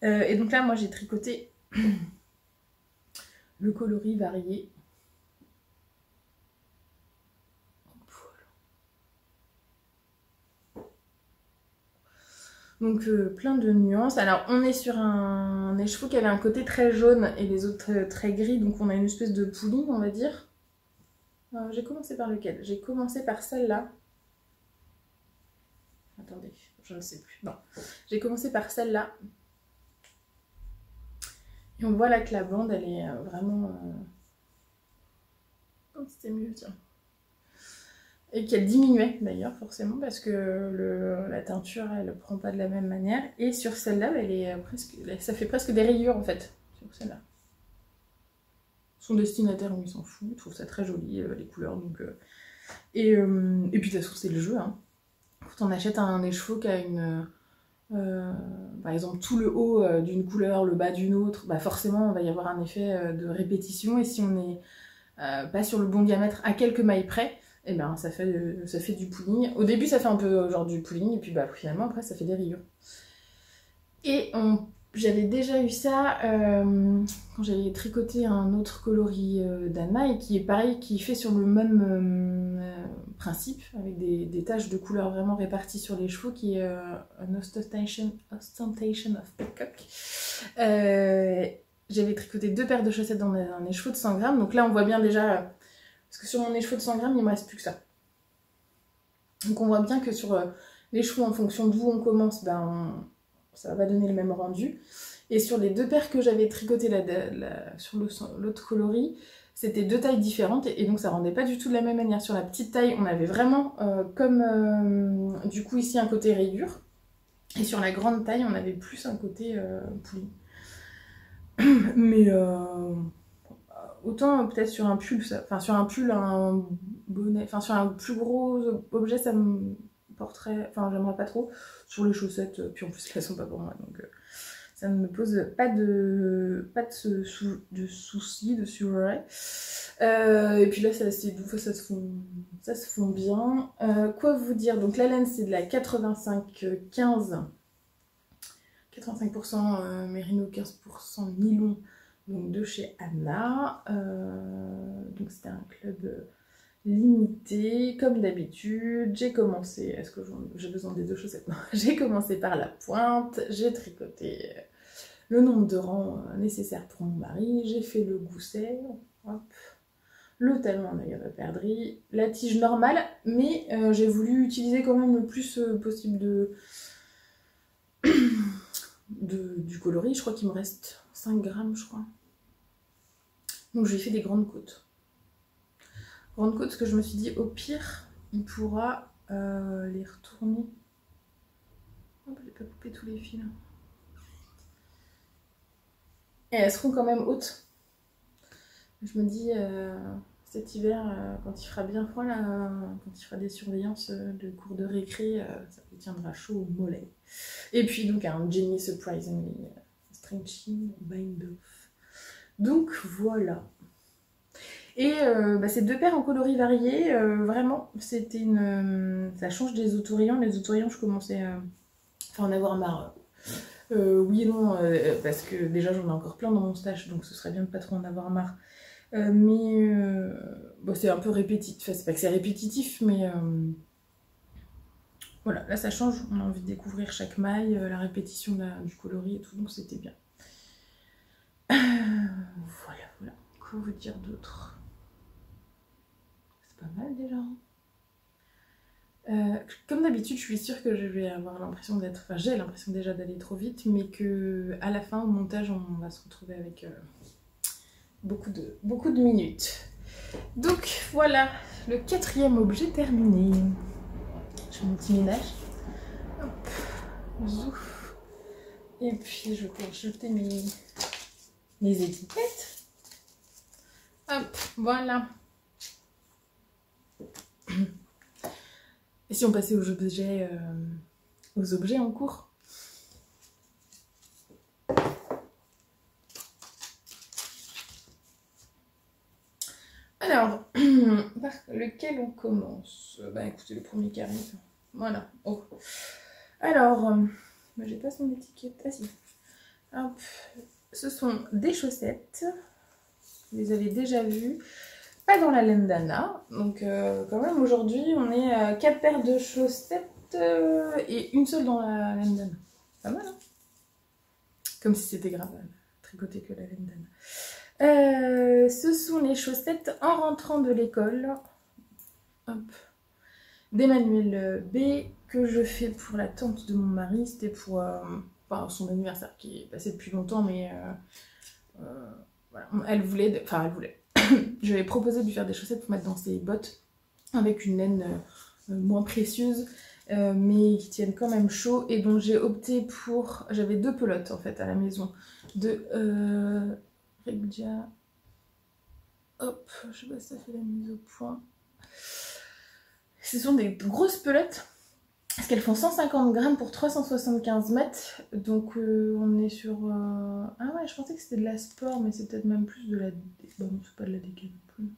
Et donc là, moi j'ai tricoté le coloris varié. Donc plein de nuances. Alors on est sur un écheveau qui avait un côté très jaune et les autres très gris, donc on a une espèce de pouline, on va dire. J'ai commencé par lequel? J'ai commencé par celle-là. Attendez, je ne sais plus. Non, j'ai commencé par celle-là. Et on voit là que la bande, elle est vraiment... Oh, c'était mieux, tiens. Et qu'elle diminuait d'ailleurs forcément parce que la teinture elle prend pas de la même manière, et sur celle-là elle est presque, ça fait presque des rayures en fait sur celle-là. Son destinataire lui s'en fout, il trouve ça très joli les couleurs donc et puis de toute façon c'est le jeu hein. Quand on achète un écheveau qui a une par exemple tout le haut d'une couleur, le bas d'une autre, bah forcément on va y avoir un effet de répétition, et si on n'est pas sur le bon diamètre à quelques mailles près, et ben ça fait du pooling. Au début ça fait un peu genre du pooling, et puis bah finalement après ça fait des rayures. Et j'avais déjà eu ça quand j'avais tricoté un autre coloris d'Anna, et qui est pareil, qui fait sur le même principe, avec des taches de couleur vraiment réparties sur les chevaux, qui est An Ostentation of Peacock. J'avais tricoté 2 paires de chaussettes dans un écheveau de 100 grammes, donc là on voit bien déjà... Parce que sur mon écheveau de 100 grammes, il me reste plus que ça. Donc on voit bien que sur l'écheveau, en fonction d'où on commence, ben ça va pas donner le même rendu. Et sur les 2 paires que j'avais tricotées sur l'autre coloris, c'était 2 tailles différentes, et donc ça rendait pas du tout de la même manière. Sur la petite taille, on avait vraiment comme du coup ici un côté rayure, et sur la grande taille, on avait plus un côté poulie. Mais autant peut-être sur un pull, enfin sur un pull, un bonnet, enfin sur un plus gros objet, ça me porterait, enfin j'aimerais pas trop. Sur les chaussettes, puis en plus elles sont pas pour moi, donc ça ne me pose pas de soucis dessus. Et puis là c'est doux, ça se fond bien. Quoi vous dire, donc la laine c'est de la 85-15, 85% mérino, 15% nylon, donc de chez Anna. Donc c'était un club limité, comme d'habitude. J'ai commencé, est-ce que j'ai besoin des 2 chaussettes? Non, j'ai commencé par la pointe, j'ai tricoté le nombre de rangs nécessaires pour mon mari, j'ai fait le gousset, hop, le talon en œil à la perdrix, la tige normale, mais j'ai voulu utiliser quand même le plus possible du coloris. Je crois qu'il me reste 5 grammes, je crois. Donc j'ai fait des grandes côtes. Grandes côtes, parce que je me suis dit, au pire, il pourra les retourner. Oh, j'ai pas coupé tous les fils. Et elles seront quand même hautes. Je me dis, cet hiver, quand il fera bien froid, là, quand il fera des surveillances de cours de récré, ça lui tiendra chaud au mollet. Et puis donc un Jenny Surprisingly Stretchy Bind Off. Donc voilà. Et bah, ces 2 paires en coloris variés, vraiment, c'était une... ça change des autorayons. Les autorayons, je commençais à en avoir marre. Oui et non, parce que déjà j'en ai encore plein dans mon stash, donc ce serait bien de pas trop en avoir marre. Mais bon, c'est un peu répétitif, enfin c'est pas que c'est répétitif, mais voilà, là ça change, on a envie de découvrir chaque maille, la répétition du coloris et tout, donc c'était bien. Voilà, quoi vous dire d'autre? C'est pas mal déjà. Comme d'habitude, je suis sûre que je vais avoir l'impression d'être... Enfin, j'ai l'impression déjà d'aller trop vite, mais que à la fin, au montage, on va se retrouver avec beaucoup de minutes. Donc voilà, le 4e objet terminé. Je fais mon petit ménage. Hop, zouf. Et puis je vais jeter mes étiquettes. Hop, voilà. Et si on passait aux objets en cours? Alors, par lequel on commence? Bah écoutez, le premier qui arrive. Voilà. Oh. Alors, bah, j'ai pas son étiquette. Ah si. Hop. Ce sont des chaussettes. Vous les avez déjà vues. Pas dans la laine d'Anna. Donc quand même aujourd'hui on est à 4 paires de chaussettes et une seule dans la laine d'Anna. Pas mal, hein? Comme si c'était grave tricoter que la laine d'Anna. Ce sont les chaussettes en rentrant de l'école. Hop. D'Emmanuel B que je fais pour la tante de mon mari. C'était pour son anniversaire qui est passé depuis longtemps, mais voilà. Elle voulait, enfin elle voulait. Je lui ai proposé de lui faire des chaussettes pour mettre dans ses bottes avec une laine moins précieuse mais qui tiennent quand même chaud, et donc j'ai opté pour... J'avais 2 pelotes en fait à la maison de Reggia. Hop, je sais pas si ça fait la mise au point. Ce sont des grosses pelotes parce qu'elles font 150 grammes pour 375 mètres, donc on est sur... Ah ouais, je pensais que c'était de la sport, mais c'est peut-être même plus de la... Bon, c'est pas de la déca non plus.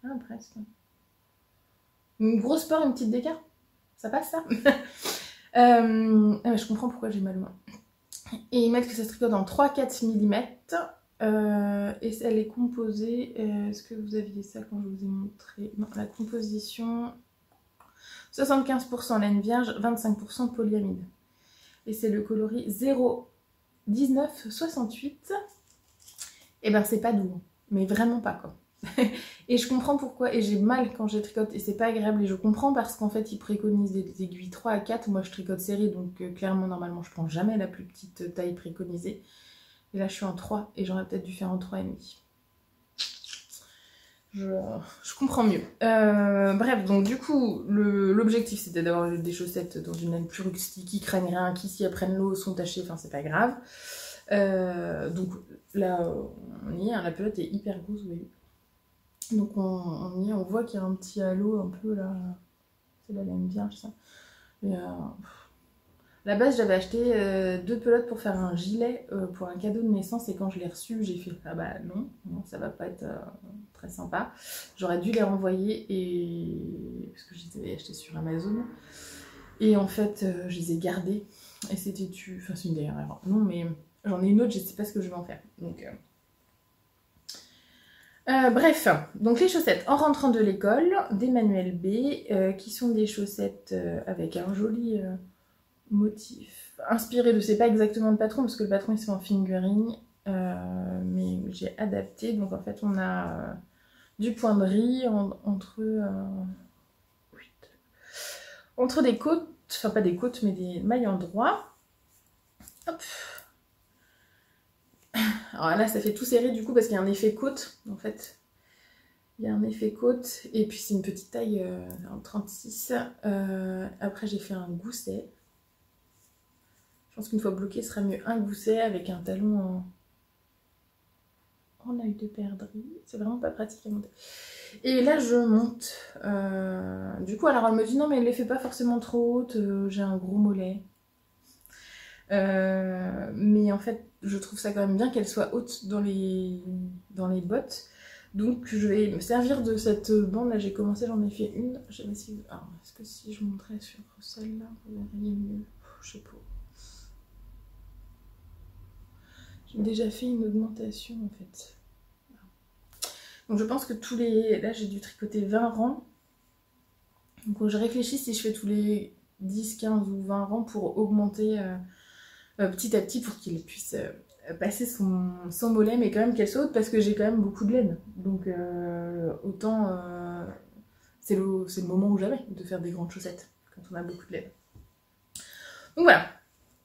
Ah, presque. Une grosse sport, une petite déca, ça passe ça? Ah, mais je comprends pourquoi j'ai mal aux mains. Et ils mettent que ça se tricote en 3-4 mm. Et elle est composée... Est-ce que vous aviez ça quand je vous ai montré? Non, la composition... 75% laine vierge, 25% polyamide. Et c'est le coloris 01968. Et ben c'est pas doux, mais vraiment pas quoi. Et je comprends pourquoi, et j'ai mal quand je tricote, et c'est pas agréable, et je comprends parce qu'en fait ils préconisent des aiguilles 3 à 4, moi je tricote serré, donc clairement normalement je prends jamais la plus petite taille préconisée. Et là je suis en 3, et j'aurais peut-être dû faire en 3,5. Je comprends mieux. Bref, donc du coup, l'objectif c'était d'avoir des chaussettes dans une laine plus rustique, qui craignent rien, qui s'y apprennent l'eau, sont tachées, enfin c'est pas grave. Donc là, on y est, hein, la pelote est hyper grosse, vous voyez. Donc on y est, on voit qu'il y a un petit halo un peu là. C'est la laine vierge ça. Et, à la base, j'avais acheté 2 pelotes pour faire un gilet pour un cadeau de naissance, et quand je l'ai reçu, j'ai fait ah bah non, ça va pas être très sympa. J'aurais dû les renvoyer, et parce que je les avais achetés sur Amazon. Et en fait, je les ai gardés, et c'était enfin c'est une dernière erreur. Non, mais j'en ai une autre, je sais pas ce que je vais en faire. Donc bref, donc les chaussettes en rentrant de l'école d'Emmanuel B, qui sont des chaussettes avec un joli motif inspiré de, c'est pas exactement le patron parce que le patron il se fait en fingering, mais j'ai adapté. Donc en fait on a du point de riz entre des côtes, enfin pas des côtes mais des mailles en droit. Hop. Alors là ça fait tout serré du coup parce qu'il y a un effet côte en fait. Il y a un effet côte, et puis c'est une petite taille en 36. Après j'ai fait un gousset. Je pense qu'une fois bloqué, ce sera mieux un gousset avec un talon en œil de perdrix. C'est vraiment pas pratique à monter. Et là je monte. Du coup alors elle me dit non mais elle les fait pas forcément trop hautes, j'ai un gros mollet. Mais en fait, je trouve ça quand même bien qu'elle soit haute dans les bottes. Donc je vais me servir de cette bande là, j'ai commencé, j'en ai fait une. Je sais pas si... Alors, est-ce que si je montrais sur celle-là, vous verriez mieux? Je sais pas. J'ai déjà fait une augmentation en fait. Donc je pense que tous les... Là j'ai dû tricoter 20 rangs. Donc je réfléchis si je fais tous les 10, 15 ou 20 rangs pour augmenter petit à petit pour qu'il puisse passer son mollet, mais quand même qu'elle saute parce que j'ai quand même beaucoup de laine. Donc autant c'est le moment où jamais de faire des grandes chaussettes quand on a beaucoup de laine. Donc voilà,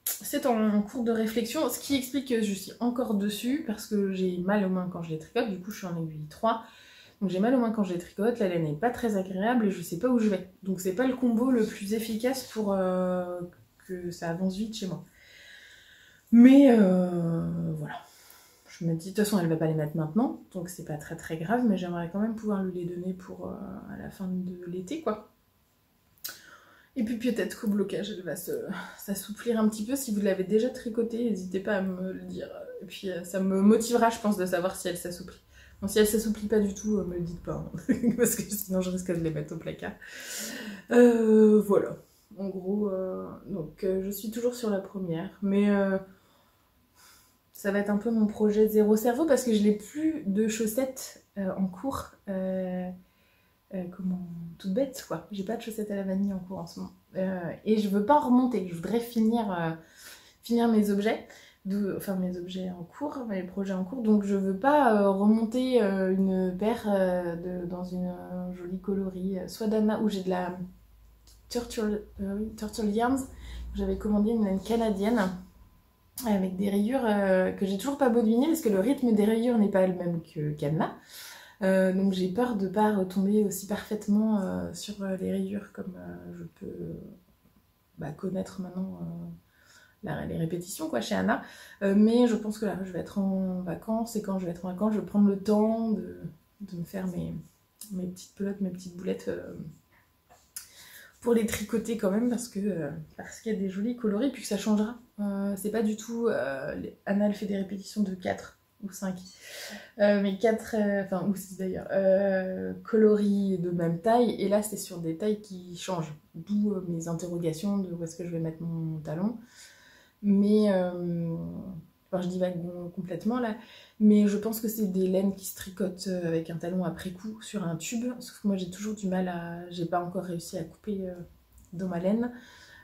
c'est en cours de réflexion, ce qui explique que je suis encore dessus parce que j'ai mal aux mains quand je les tricote. Du coup je suis en aiguille 3. Donc j'ai mal aux mains quand je les tricote, la laine n'est pas très agréable et je sais pas où je vais. Donc c'est pas le combo le plus efficace pour que ça avance vite chez moi. Mais voilà. Je me dis, de toute façon elle va pas les mettre maintenant, donc c'est pas très très grave, mais j'aimerais quand même pouvoir lui les donner pour à la fin de l'été quoi. Et puis peut-être qu'au blocage elle va s'assouplir un petit peu. Si vous l'avez déjà tricoté, n'hésitez pas à me le dire. Et puis ça me motivera je pense de savoir si elle s'assouplit. Bon, si elle s'assouplit pas du tout, me le dites pas, hein, parce que sinon je risque de les mettre au placard. Voilà. En gros, donc je suis toujours sur la première, mais ça va être un peu mon projet zéro cerveau parce que je n'ai plus de chaussettes en cours. Comment, toute bête quoi. J'ai pas de chaussettes à la vanille en cours en ce moment. Et je veux pas en remonter. Je voudrais finir mes objets. Enfin mes objets en cours, mes projets en cours, donc je veux pas remonter une paire dans une jolie coloris, soit d'Anna où j'ai de la Turtle Yarns, j'avais commandé une laine canadienne avec des rayures que j'ai toujours pas bobbinées parce que le rythme des rayures n'est pas le même qu'Anna. Donc j'ai peur de pas retomber aussi parfaitement sur les rayures comme je peux connaître maintenant les répétitions quoi chez Anna, mais je pense que là je vais être en vacances et quand je vais être en vacances je vais prendre le temps de me faire mes petites pelotes, mes petites boulettes pour les tricoter quand même parce qu'il y a des jolis coloris puis que ça changera. C'est pas du tout... Anna elle fait des répétitions de 4 ou 5, mais 4, enfin ou 6 d'ailleurs, coloris de même taille, et là c'est sur des tailles qui changent, d'où mes interrogations de où est-ce que je vais mettre mon talon. Mais enfin, je divague complètement là, mais je pense que c'est des laines qui se tricotent avec un talon après coup sur un tube, sauf que moi j'ai toujours du mal à... j'ai pas encore réussi à couper dans ma laine,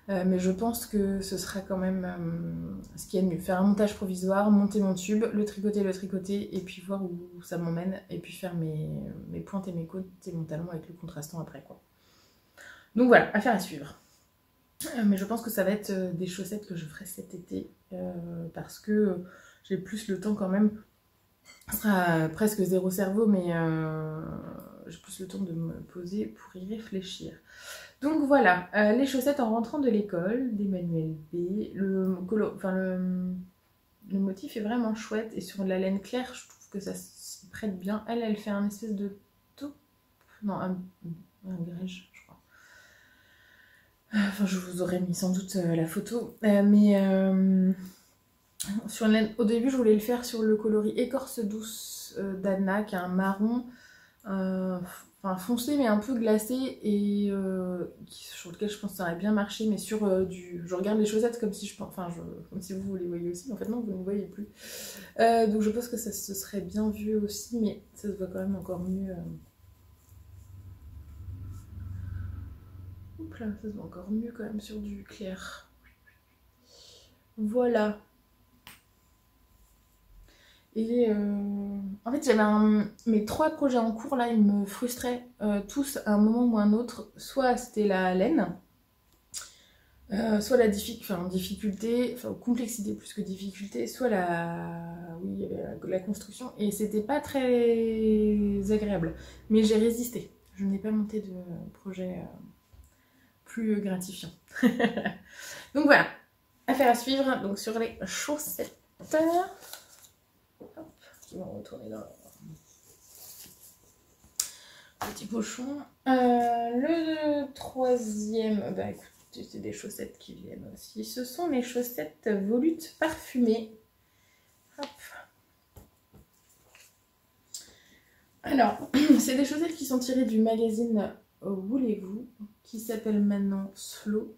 mais je pense que ce sera quand même ce qui est mieux. Faire un montage provisoire, monter mon tube, le tricoter, et puis voir où ça m'emmène, et puis faire mes pointes et mes côtes et mon talon avec le contrastant après quoi. Donc voilà, affaire à suivre. Mais je pense que ça va être des chaussettes que je ferai cet été parce que j'ai plus le temps quand même. Ce sera presque zéro cerveau, mais j'ai plus le temps de me poser pour y réfléchir. Donc voilà, les chaussettes en rentrant de l'école d'Emmanuel B. Le motif est vraiment chouette et sur la laine claire, je trouve que ça s'y prête bien. Elle fait un espèce de taupe, non, un grège. Enfin, je vous aurais mis sans doute la photo, mais sur au début je voulais le faire sur le coloris écorce douce d'Anna, qui est un marron, enfin foncé mais un peu glacé, et sur lequel je pense que ça aurait bien marché, mais sur je regarde les chaussettes comme si comme si vous les voyez aussi, en fait non, vous ne les voyez plus. Donc je pense que ça se serait bien vu aussi, mais ça se voit quand même encore mieux. Oups là, ça se voit encore mieux quand même sur du clair. Voilà. Et en fait, j'avais mes 3 projets en cours là, ils me frustraient tous à un moment ou à un autre. Soit c'était la laine, soit la difficulté, enfin complexité plus que difficulté, soit oui, il y avait la construction, et c'était pas très agréable. Mais j'ai résisté. Je n'ai pas monté de projet plus gratifiant. Donc voilà, affaire à suivre donc sur les chaussettes. Hop, qui vont retourner dans le petit pochon. Le troisième, bah écoute, C'est des chaussettes qui viennent aussi. Ce sont les chaussettes volutes parfumées. Hop. Alors, c'est des chaussettes qui sont tirées du magazine Voulez-vous, qui s'appelle maintenant Slow.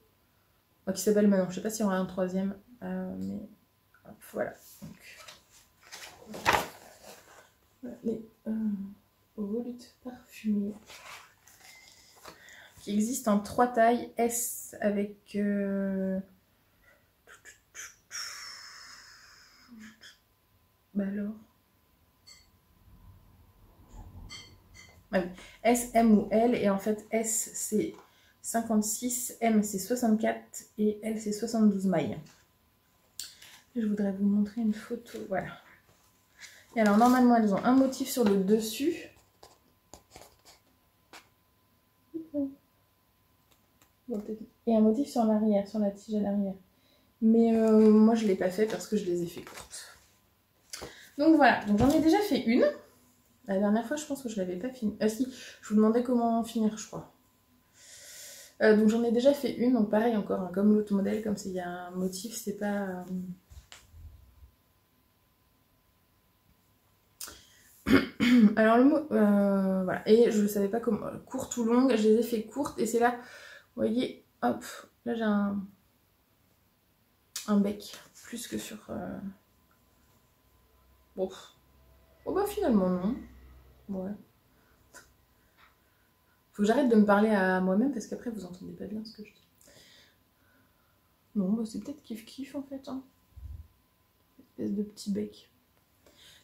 Enfin, qui s'appelle maintenant, je sais pas s'il y aura un troisième, mais hop, voilà. Donc, les volutes parfumées. Qui existent en 3 tailles. S avec... Bah alors... S, M ou L, et en fait S c'est 56, M c'est 64 et L c'est 72 mailles. Je voudrais vous montrer une photo, voilà. Et alors normalement elles ont un motif sur le dessus. Et un motif sur l'arrière, sur la tige à l'arrière. Mais moi je ne l'ai pas fait parce que je les ai fait courtes. Donc voilà, donc j'en ai déjà fait une. La dernière fois, je pense que je l'avais pas fini. Ah si, je vous demandais comment finir, je crois. Donc j'en ai déjà fait une, donc pareil encore, hein, comme l'autre modèle, comme s'il y a un motif, c'est pas... Alors le mot... voilà, et je ne savais pas comment... courte ou longue, je les ai fait courtes, et c'est là, vous voyez, hop, là j'ai un bec, plus que sur... Bon. Oh bah finalement non. Ouais. Faut que j'arrête de me parler à moi-même parce qu'après vous entendez pas bien ce que je dis. Non, bah c'est peut-être kiff-kiff en fait. Hein. Espèce de petit bec.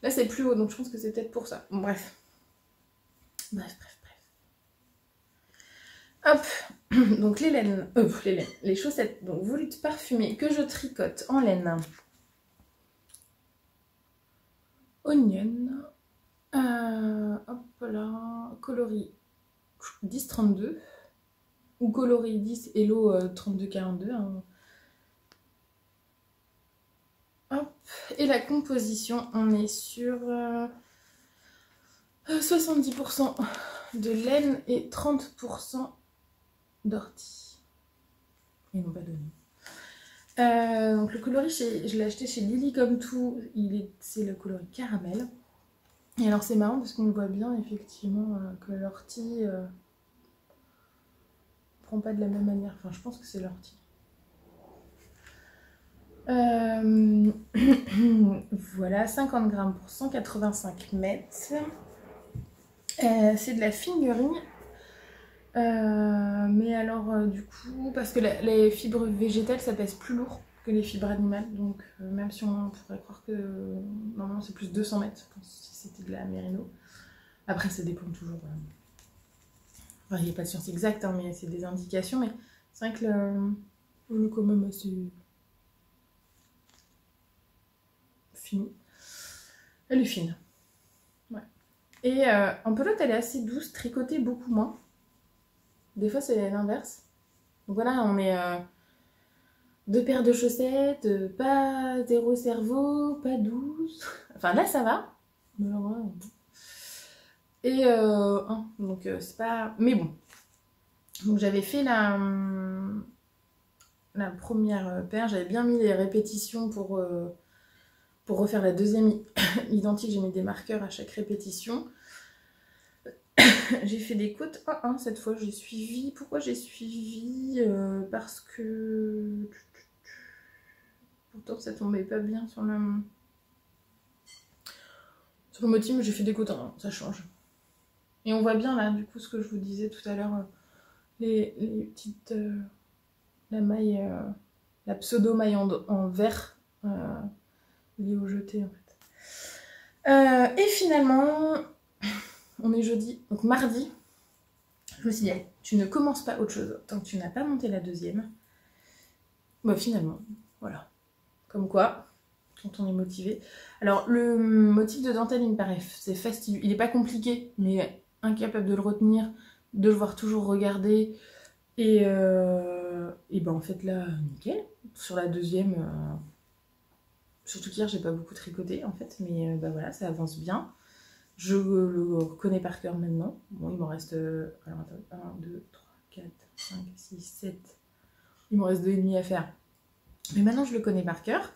Là c'est plus haut donc je pense que c'est peut-être pour ça. Bon, bref. Bref. Hop. Donc les laines. Les chaussettes donc volutes parfumées que je tricote en laine. Onion. Hop là. Coloris 10-32. Ou coloris 10 Hello 32-42. Hein. Hop. Et la composition, on est sur 70% de laine et 30% d'ortie. Et non pas d'oignon. Donc le coloris, je l'ai acheté chez Lily Comme Tout, c'est le coloris caramel. Et alors c'est marrant parce qu'on voit bien effectivement que l'ortie prend pas de la même manière. Enfin je pense que c'est l'ortie. Voilà, 50 grammes pour 185 mètres. C'est de la fingering. Mais alors du coup, parce que les fibres végétales ça pèse plus lourd que les fibres animales, donc même si on pourrait croire que normalement c'est plus 200 mètres si c'était de la mérino. Après ça dépend toujours. Enfin, il n'y a pas de science exacte, hein, mais c'est des indications. Mais c'est vrai que elle est quand même assez fine. Elle est fine. Ouais. Et en pelote elle est assez douce, tricotée beaucoup moins. Des fois c'est l'inverse. Donc voilà, on est 2 paires de chaussettes, pas 0 cerveau, pas 12. Enfin là ça va. Mais alors, ouais. Et donc c'est pas... Mais bon. Donc j'avais fait la première paire, j'avais bien mis les répétitions pour refaire la deuxième identique, j'ai mis des marqueurs à chaque répétition. J'ai fait des côtes 1-1 cette fois, j'ai suivi. Pourquoi j'ai suivi parce que... Pourtant ça tombait pas bien sur le motif, mais j'ai fait des côtes 1-1, ça change. Et on voit bien là, du coup, ce que je vous disais tout à l'heure, les petites... la maille, la pseudo-maille en vert liée au jeté en fait. Et finalement... On est jeudi, donc mardi, je me suis dit, allez, tu ne commences pas autre chose tant que tu n'as pas monté la deuxième. Bah finalement, voilà. Comme quoi, quand on est motivé. Alors le motif de dentelle, il me paraît, c'est fastidieux. Il n'est pas compliqué, mais incapable de le retenir, de le voir toujours regarder. Et ben en fait là, nickel. Sur la deuxième, surtout qu'hier, j'ai pas beaucoup tricoté en fait, mais bah voilà, ça avance bien. Je le connais par cœur maintenant. Bon, il m'en reste alors, 1, 2, 3, 4, 5, 6, 7, Il me reste 2,5 à faire. Mais maintenant, je le connais par cœur.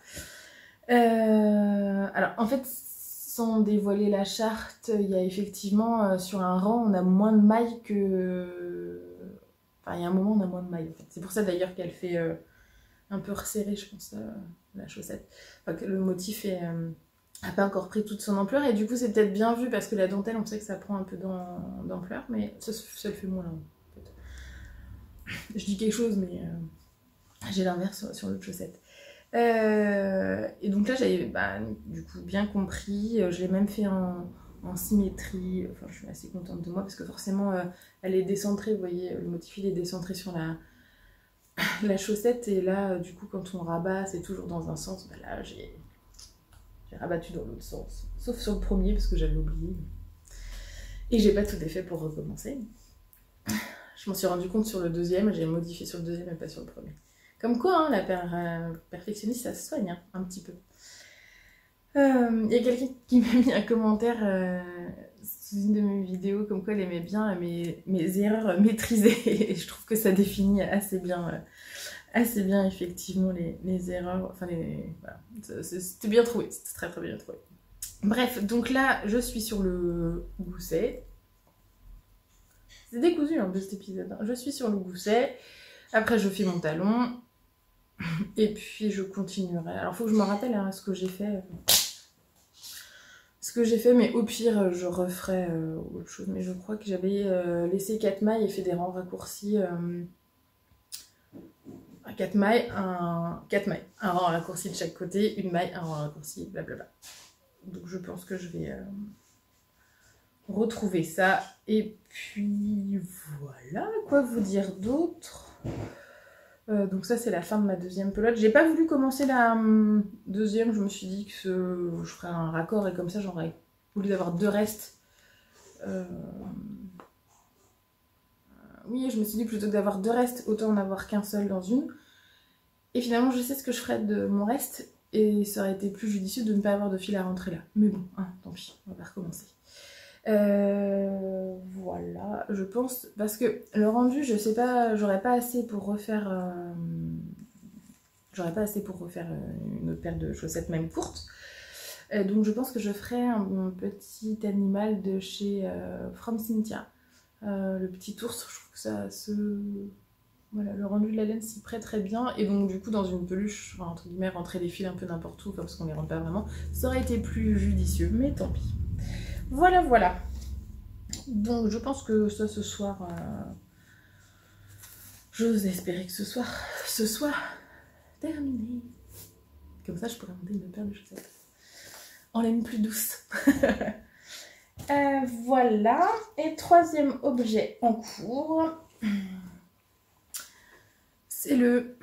Alors, en fait, sans dévoiler la charte, il y a effectivement, sur un rang, on a moins de mailles que... Enfin, il y a un moment, on a moins de mailles, en fait. C'est pour ça, d'ailleurs, qu'elle fait un peu resserrée, je pense, la chaussette. Enfin, que le motif n'a pas encore pris toute son ampleur. Et du coup, c'est peut-être bien vu, parce que la dentelle, on sait que ça prend un peu d'ampleur, mais ça le fait moins, là, en fait. Je dis quelque chose, mais j'ai l'inverse sur l'autre chaussette. Et donc là, j'avais du coup bien compris. Je l'ai même fait en symétrie. Enfin, je suis assez contente de moi parce que forcément, elle est décentrée. Vous voyez, le motif il est décentré sur la chaussette. Et là, du coup, quand on rabat, c'est toujours dans un sens. Bah là, j'ai rabattu dans l'autre sens. Sauf sur le premier parce que j'avais oublié. Et j'ai pas tout défait pour recommencer. Je m'en suis rendu compte sur le deuxième. J'ai modifié sur le deuxième et pas sur le premier. Comme quoi, hein, la perfectionniste, ça se soigne, hein, un petit peu. Il y a quelqu'un qui m'a mis un commentaire sous une de mes vidéos, comme quoi elle aimait bien mes erreurs maîtrisées. Et je trouve que ça définit assez bien effectivement les erreurs. Enfin, voilà. C'était bien trouvé, c'était très très bien trouvé. Bref, donc là, je suis sur le gousset. C'est décousu un peu cet épisode. Hein. Je suis sur le gousset. Après, je fais mon talon. Et puis je continuerai. Alors faut que je me rappelle hein, ce que j'ai fait. Mais au pire je referai autre chose. Mais je crois que j'avais laissé 4 mailles et fait des rangs raccourcis. 4 mailles, un rang raccourci de chaque côté, une maille, un rang raccourci, blablabla. Donc je pense que je vais retrouver ça. Et puis voilà, quoi vous dire d'autre ? Donc ça c'est la fin de ma deuxième pelote. J'ai pas voulu commencer la deuxième, je me suis dit que je ferais un raccord et comme ça j'aurais voulu avoir 2 restes. Oui, je me suis dit plutôt que d'avoir 2 restes, autant en avoir qu'un seul dans une. Et finalement je sais ce que je ferais de mon reste et ça aurait été plus judicieux de ne pas avoir de fil à rentrer là. Mais bon, hein, tant pis, on va recommencer. Voilà, je pense, parce que le rendu, je sais pas, j'aurais pas assez pour refaire une autre paire de chaussettes même courtes. Donc je pense que je ferai un petit animal de chez From Cynthia. Le petit ours, je trouve que ça se... Voilà, le rendu de la laine s'y prête très bien. Et donc du coup dans une peluche, enfin, entre guillemets, rentrer les fils un peu n'importe où, parce qu'on les rentre pas vraiment, ça aurait été plus judicieux, mais tant pis. Voilà, voilà. Donc je pense que ça ce soir... J'ose espérer que ce soit terminé. Comme ça je pourrais monter une paire de chaussettes. En laine plus douce. Voilà. Et troisième objet en cours. C'est le...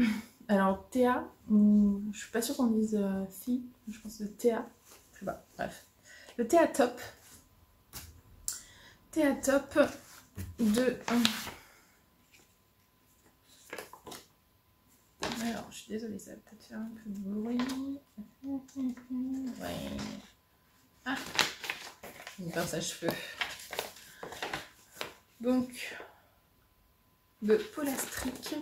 Alors Théa, je suis pas sûre qu'on dise fille, je pense que c'est Théa. Je sais pas, bref. Le Théa Top. Théa Top de... Alors, je suis désolée, ça va peut-être faire un peu de bruit. Ouais. Ah, une pince à cheveux. Donc, de Polastric.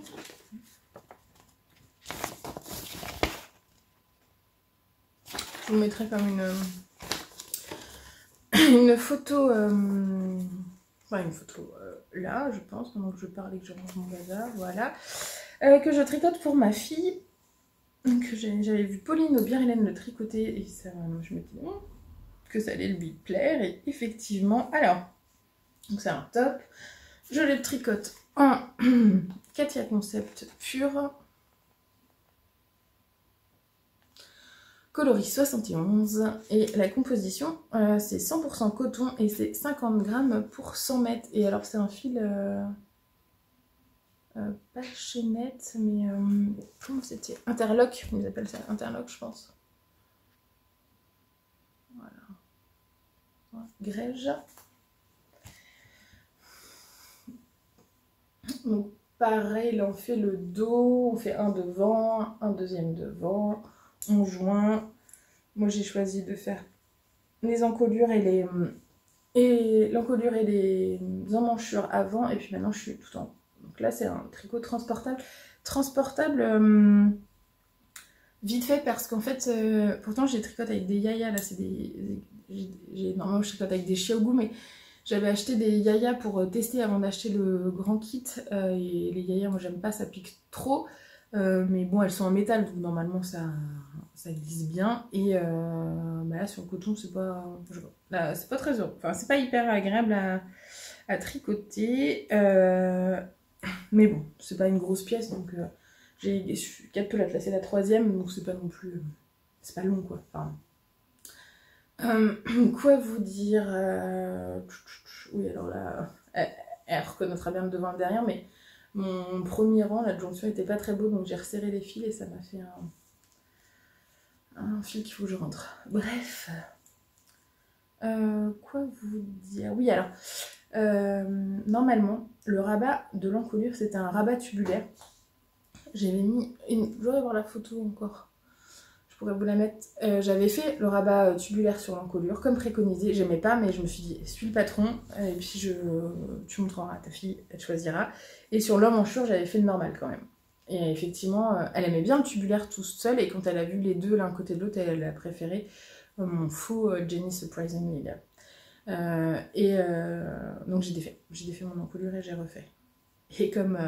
Je vous mettrai comme une photo, enfin une photo là, je pense, pendant que je parle et que je range mon bazar, voilà. Que je tricote pour ma fille. Que j'avais vu Pauline Aubire-Hélène le tricoter et ça, je me dis que ça allait lui plaire. Et effectivement, alors, donc c'est un top. Je le tricote en Katia Concept pur. Coloris 71. Et la composition, c'est 100% coton et c'est 50 grammes pour 100 mètres. Et alors, c'est un fil... pas chaînette, mais comment c'était? Interlock, ils appellent ça interlock, je pense. Voilà. Grège. Donc pareil, là on fait le dos, on fait un devant, un deuxième devant, on joint. Moi j'ai choisi de faire les encolures et l'encolure et les emmanchures avant, et puis maintenant je suis tout en haut. Donc là c'est un tricot transportable transportable vite fait parce qu'en fait, pourtant j'ai tricoté avec des yayas, là c'est normalement je tricote avec des Xiaogu, mais j'avais acheté des yayas pour tester avant d'acheter le grand kit, et les yayas moi j'aime pas, ça pique trop, mais bon elles sont en métal donc normalement ça glisse bien, et bah là sur le coton c'est pas, là, c'est pas très heureux, enfin c'est pas hyper agréable à tricoter, mais bon c'est pas une grosse pièce donc j'ai 4 pelotes, là c'est la 3e donc c'est pas non plus, c'est pas long quoi, enfin, quoi vous dire, oui alors là elle reconnaîtra bien le devant et le derrière, mais mon premier rang, la jonction était pas très beau donc j'ai resserré les fils et ça m'a fait un fil qu'il faut que je rentre. Bref, quoi vous dire, oui alors normalement le rabat de l'encolure c'était un rabat tubulaire. J'avais mis une, je dois voir la photo encore, je pourrais vous la mettre. J'avais fait le rabat tubulaire sur l'encolure comme préconisé, j'aimais pas mais je me suis dit suis le patron et puis tu montreras à ta fille, elle choisira. Et sur l'emmanchure j'avais fait le normal quand même, et effectivement elle aimait bien le tubulaire tout seul, et quand elle a vu les deux l'un côté de l'autre elle a préféré mon faux Jenny Surprisingly là. Donc j'ai défait mon encolure et j'ai refait, et comme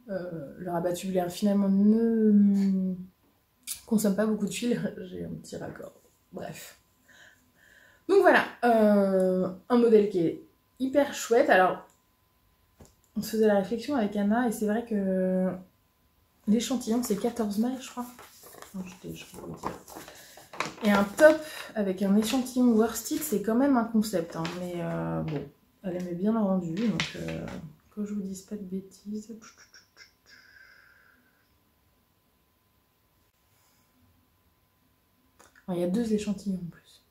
le rabat tubulaire finalement ne consomme pas beaucoup de fil, j'ai un petit raccord. Bref. Donc voilà, un modèle qui est hyper chouette. Alors, on se faisait la réflexion avec Anna, et c'est vrai que l'échantillon, c'est 14 mailles, je crois. Non, je peux vous dire. Et un top avec un échantillon worsted, c'est quand même un concept, hein, mais bon, elle aimait bien le rendu, donc que je vous dise pas de bêtises. Il y a 2 échantillons en plus.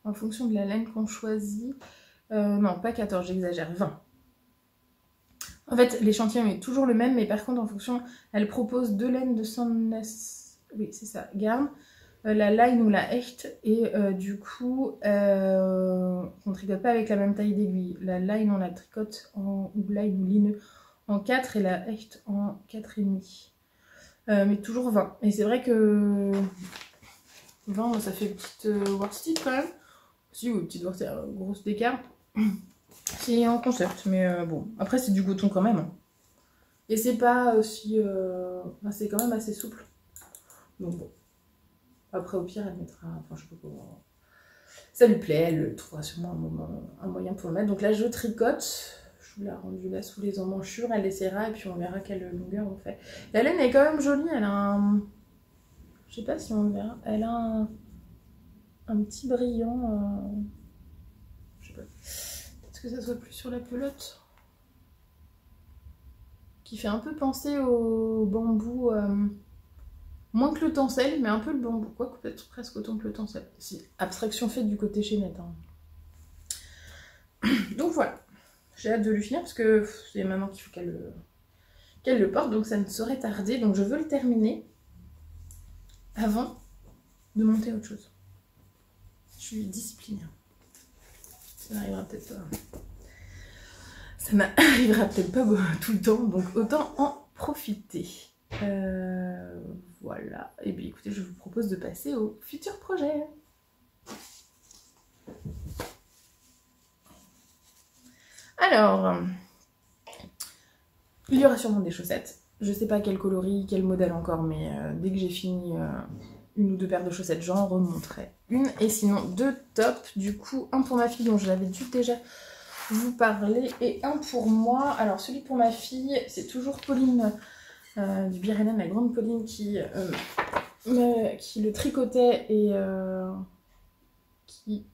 En fonction de la laine qu'on choisit, non pas 14, j'exagère, 20. En fait, l'échantillon est toujours le même, mais par contre, en fonction, elle propose 2 laines de Sandnes, oui c'est ça, Garn, la Line ou la Hecht, et du coup, on ne tricote pas avec la même taille d'aiguille. La Line, on la tricote en Line ou lineux en 4 et la Hecht en 4,5. Mais toujours 20. Et c'est vrai que 20, ça fait petite worsted quand même. Si, oui, petite worsted, grosse d'écart. C'est en concept, mais bon. Après, c'est du coton quand même. Hein. Et c'est pas aussi... Enfin, c'est quand même assez souple. Donc bon. Après, au pire, elle mettra... Enfin, je sais pas comment... Ça lui plaît, elle trouvera sûrement un moyen pour le mettre. Donc là, je tricote. Je vous l'ai rendu là sous les emmanchures. Elle essaiera et puis on verra quelle longueur on fait. La laine est quand même jolie. Elle a un... Je sais pas si on verra. Elle a un petit brillant... Je sais pas. Peut-être que ça soit plus sur la pelote. Qui fait un peu penser au bambou... Moins que le tencel, mais un peu le bambou. Quoi, peut-être presque autant que le tencel. Si, abstraction faite du côté chaînette. Hein. Donc voilà. J'ai hâte de lui finir parce que c'est maman qu'il faut qu'elle le porte. Donc ça ne saurait tarder. Donc je veux le terminer avant de monter autre chose. Je suis disciplinée. Ça n'arrivera peut-être pas. Ça n'arrivera peut-être pas tout le temps. Donc autant en profiter. Voilà, et bien écoutez, je vous propose de passer au futur projet. Alors, il y aura sûrement des chaussettes. Je sais pas quel coloris, quel modèle encore, mais dès que j'ai fini une ou 2 paires de chaussettes, j'en remonterai une. Et sinon, 2 tops, du coup, un pour ma fille dont je l'avais dû déjà vous parler, et un pour moi. Alors celui pour ma fille, c'est toujours Pauline du Birenen, la grande Pauline qui le tricotait et qui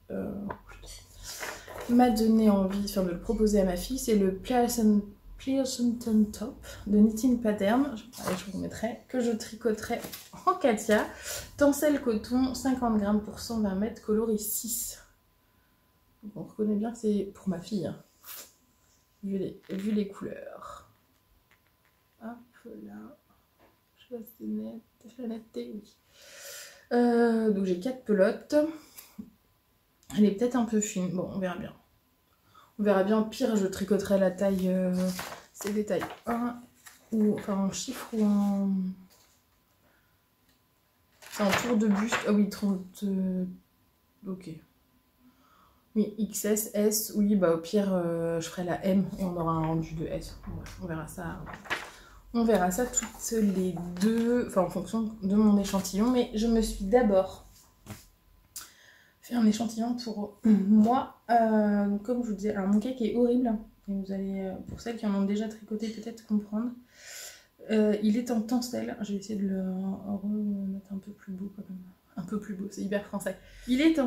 m'a donné envie de le proposer à ma fille. C'est le Pleasanton Top de Knitting Pattern, je vous remettrai, que je tricoterai en Katia. Tencel coton, 50 grammes pour 120 mètres, coloris 6. Donc on reconnaît bien que c'est pour ma fille, hein, vu les couleurs. Hop là. Je sais pas si c'est net, la netteté, oui. Donc j'ai 4 pelotes. Elle est peut-être un peu fine. Bon, on verra bien. On verra bien. Au pire, je tricoterai la taille... c'est des tailles 1 ou... Enfin, en chiffre ou en... C'est en tour de buste. Ah oui, 30... Ok. Oui, XS, S. Oui, bah au pire, je ferai la M et on aura un rendu de S. Ouais, on verra ça. On verra ça toutes les deux. Enfin, en fonction de mon échantillon. Mais je me suis d'abord fait un échantillon pour moi. Comme je vous disais, alors mon cake est horrible. Et vous allez, pour celles qui en ont déjà tricoté, peut-être comprendre. Il est en tencel. Je vais essayer de le remettre un peu plus beau quand même. Un peu plus beau, c'est hyper français. Il est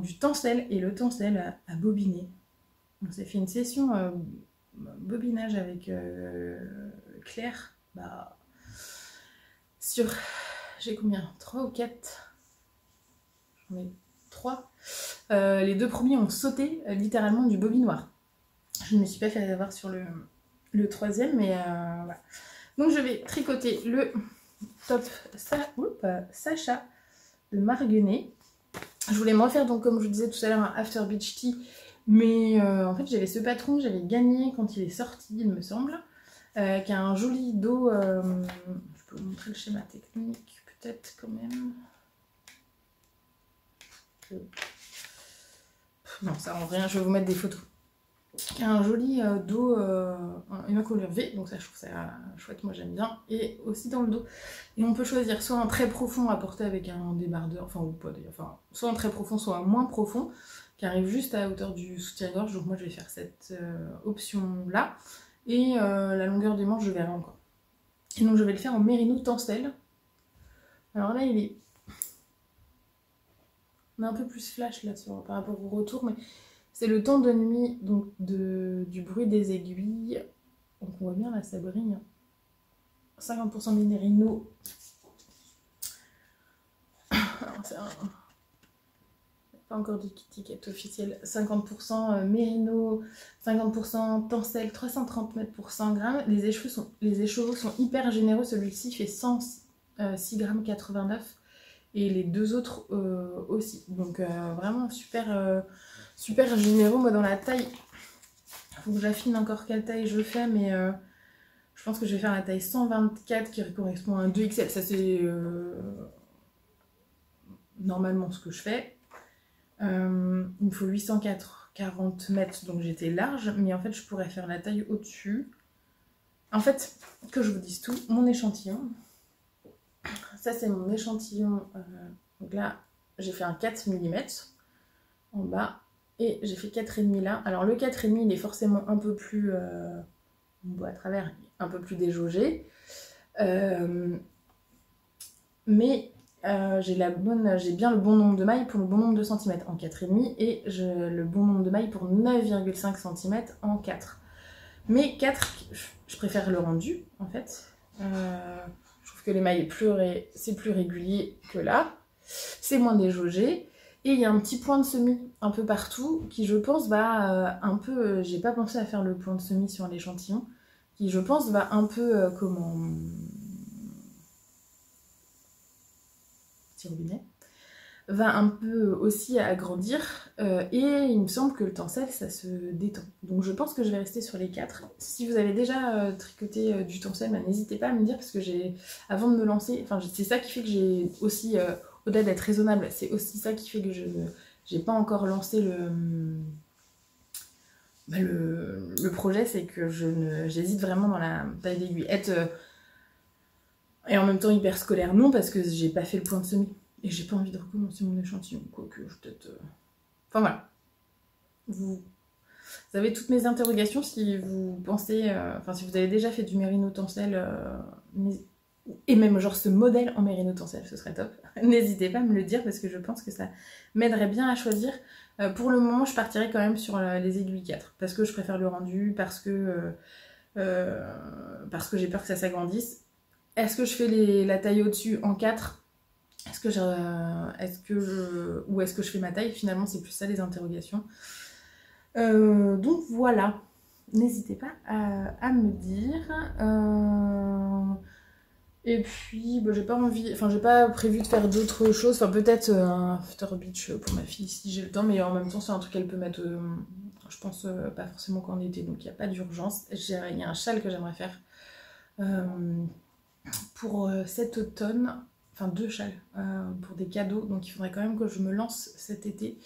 du tencel et le tencel à bobiner. On s'est fait une session bobinage avec Claire. Bah, sur... J'ai combien? 3 ou 4? J'en ai 3. Les 2 premiers ont sauté littéralement du bobinoir. Je ne me suis pas fait avoir sur le 3e, mais voilà. Donc je vais tricoter le top Sacha de Marguenet. Je voulais me refaire, donc comme je vous disais tout à l'heure, un After Beach Tea, mais en fait j'avais ce patron que j'avais gagné quand il est sorti, il me semble, qui a un joli dos. Je peux vous montrer le schéma technique peut-être quand même. Non, ça rend rien, je vais vous mettre des photos. Qui a un joli dos, une encolure V, donc ça je trouve ça chouette, moi j'aime bien, et aussi dans le dos. Et on peut choisir soit un très profond à porter avec un débardeur, enfin ou pas d'ailleurs, enfin soit un très profond, soit un moins profond, qui arrive juste à la hauteur du soutien-gorge, donc moi je vais faire cette option là, et la longueur des manches je verrai encore. Et donc je vais le faire en mérino tencel. Alors là il est... On a un peu plus flash là par rapport au retour, mais... C'est le temps de nuit, donc du bruit des aiguilles. Donc on voit bien là, ça brille. 50% mérino. C'est pas encore d'étiquette officielle. 50% mérino, 50% tencel, 330 mètres pour 100 grammes. Les écheveaux sont hyper généreux. Celui-ci fait 106 grammes 89 et les 2 autres aussi. Donc vraiment super... super généreux. Moi dans la taille, il faut que j'affine encore quelle taille je fais, mais je pense que je vais faire la taille 124 qui correspond à un 2XL. Ça c'est normalement ce que je fais. Il me faut 840 mètres, donc j'étais large, mais en fait je pourrais faire la taille au-dessus. En fait, que je vous dise tout, mon échantillon, ça c'est mon échantillon, donc là j'ai fait un 4 mm en bas, et j'ai fait 4,5 là. Alors le 4,5 il est forcément un peu plus, on voit à travers, un peu plus déjaugé. Mais j'ai bien le bon nombre de mailles pour le bon nombre de centimètres en 4,5 et le bon nombre de mailles pour 9,5 cm en 4. Mais 4, je préfère le rendu en fait. Je trouve que les mailles, c'est plus régulier que là. C'est moins déjaugé. Et il y a un petit point de semis un peu partout qui je pense va un peu... j'ai pas pensé à faire le point de semis sur l'échantillon. Qui je pense va un peu petit robinet. Va un peu aussi agrandir. Et il me semble que le tencel ça se détend. Donc je pense que je vais rester sur les 4. Si vous avez déjà tricoté du tencel, bah, n'hésitez pas à me dire parce que avant de me lancer, enfin c'est ça qui fait que j'ai aussi... au-delà d'être raisonnable, c'est aussi ça qui fait que je n'ai pas encore lancé le projet, c'est que j'hésite vraiment dans la taille d'aiguille. Et en même temps hyper scolaire, non, parce que j'ai pas fait le point de semis. Et j'ai pas envie de recommencer mon échantillon, quoique je peut-être... Enfin voilà. Vous avez toutes mes interrogations si vous pensez... Enfin si vous avez déjà fait du mérino tencel... et même genre ce modèle en mérino tencel, ce serait top. N'hésitez pas à me le dire parce que je pense que ça m'aiderait bien à choisir. Pour le moment, je partirai quand même sur les aiguilles 4 parce que je préfère le rendu, parce que j'ai peur que ça s'agrandisse. Est-ce que je fais la taille au-dessus en 4 ? Ou est-ce que je fais ma taille ? Finalement, c'est plus ça les interrogations. Donc voilà. N'hésitez pas à me dire... Et puis, bah, j'ai pas envie, enfin j'ai pas prévu de faire d'autres choses, enfin peut-être un after beach pour ma fille si j'ai le temps, mais en même temps c'est un truc qu'elle peut mettre, je pense pas forcément qu'en été, donc il n'y a pas d'urgence. Il y a un châle que j'aimerais faire pour cet automne, enfin 2 châles pour des cadeaux, donc il faudrait quand même que je me lance cet été.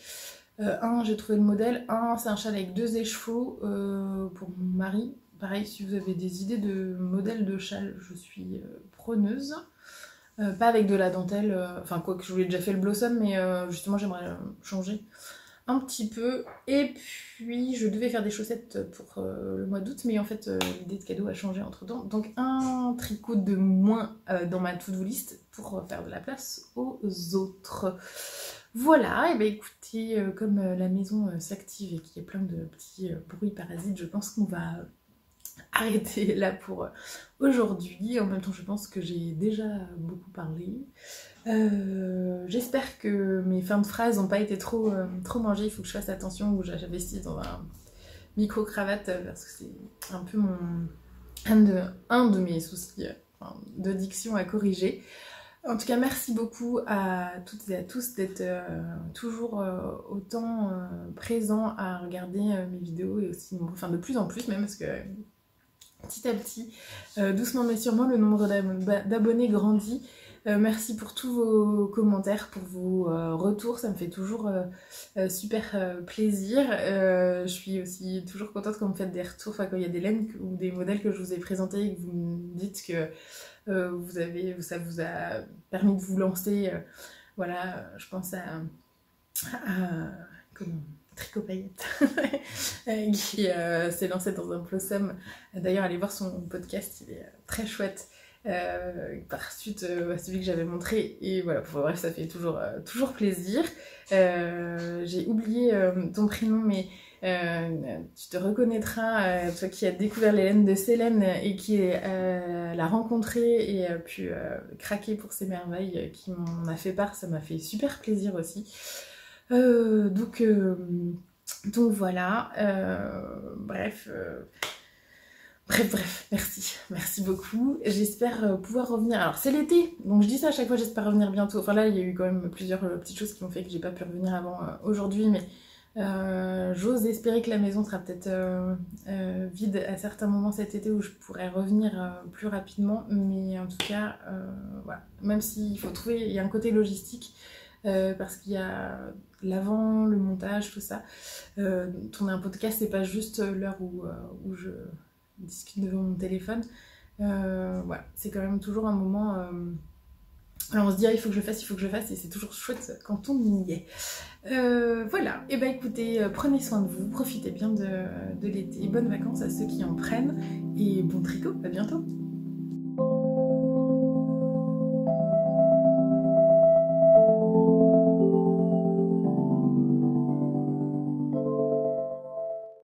Un, j'ai trouvé le modèle, c'est un châle avec 2 écheveaux pour mon mari. Pareil, si vous avez des idées de modèles de châle, je suis preneuse. Pas avec de la dentelle, enfin quoi que je voulais déjà fait le blossom, mais justement j'aimerais changer un petit peu. Et puis je devais faire des chaussettes pour le mois d'août, mais en fait l'idée de cadeau a changé entre temps. Donc un tricot de moins dans ma to-do list pour faire de la place aux autres. Voilà, et bien écoutez, comme la maison s'active et qu'il y a plein de petits bruits parasites, je pense qu'on va arrêter là pour aujourd'hui. En même temps, je pense que j'ai déjà beaucoup parlé. J'espère que mes fins de phrases n'ont pas été trop mangées. Il faut que je fasse attention où j'investis dans un micro-cravate parce que c'est un peu un de mes soucis de diction à corriger. En tout cas, merci beaucoup à toutes et à tous d'être toujours autant présents à regarder mes vidéos et aussi, enfin de plus en plus même parce que petit à petit, doucement mais sûrement, le nombre d'abonnés grandit. Merci pour tous vos commentaires, pour vos retours, ça me fait toujours super plaisir. Je suis aussi toujours contente quand vous me faites des retours, enfin quand il y a des laines ou des modèles que je vous ai présentés et que vous me dites que ça vous a permis de vous lancer. Voilà, je pense à comment Tricot Paillette qui s'est lancé dans un blossom. D'ailleurs, allez voir son podcast, il est très chouette. Par suite à celui que j'avais montré, et voilà, bref, ça fait toujours plaisir. J'ai oublié ton prénom, mais tu te reconnaîtras, toi qui as découvert les laines de Célène et qui l'a rencontrée et a pu craquer pour ces merveilles qui m'en a fait part, ça m'a fait super plaisir aussi. Donc voilà, bref, merci beaucoup. J'espère pouvoir revenir. Alors c'est l'été, donc je dis ça à chaque fois, j'espère revenir bientôt. Enfin là, il y a eu quand même plusieurs petites choses qui m'ont fait que j'ai pas pu revenir avant aujourd'hui, mais j'ose espérer que la maison sera peut-être vide à certains moments cet été où je pourrais revenir plus rapidement. Mais en tout cas, voilà. Même s'il faut trouver, il y a un côté logistique. Parce qu'il y a l'avant, le montage, tout ça. Tourner un podcast, c'est pas juste l'heure où je discute devant mon téléphone. Voilà, c'est quand même toujours un moment. Alors on se dit il faut que je fasse, et c'est toujours chouette quand on y est. Voilà, et ben écoutez, prenez soin de vous, profitez bien de l'été, bonnes vacances à ceux qui en prennent, et bon tricot, à bientôt.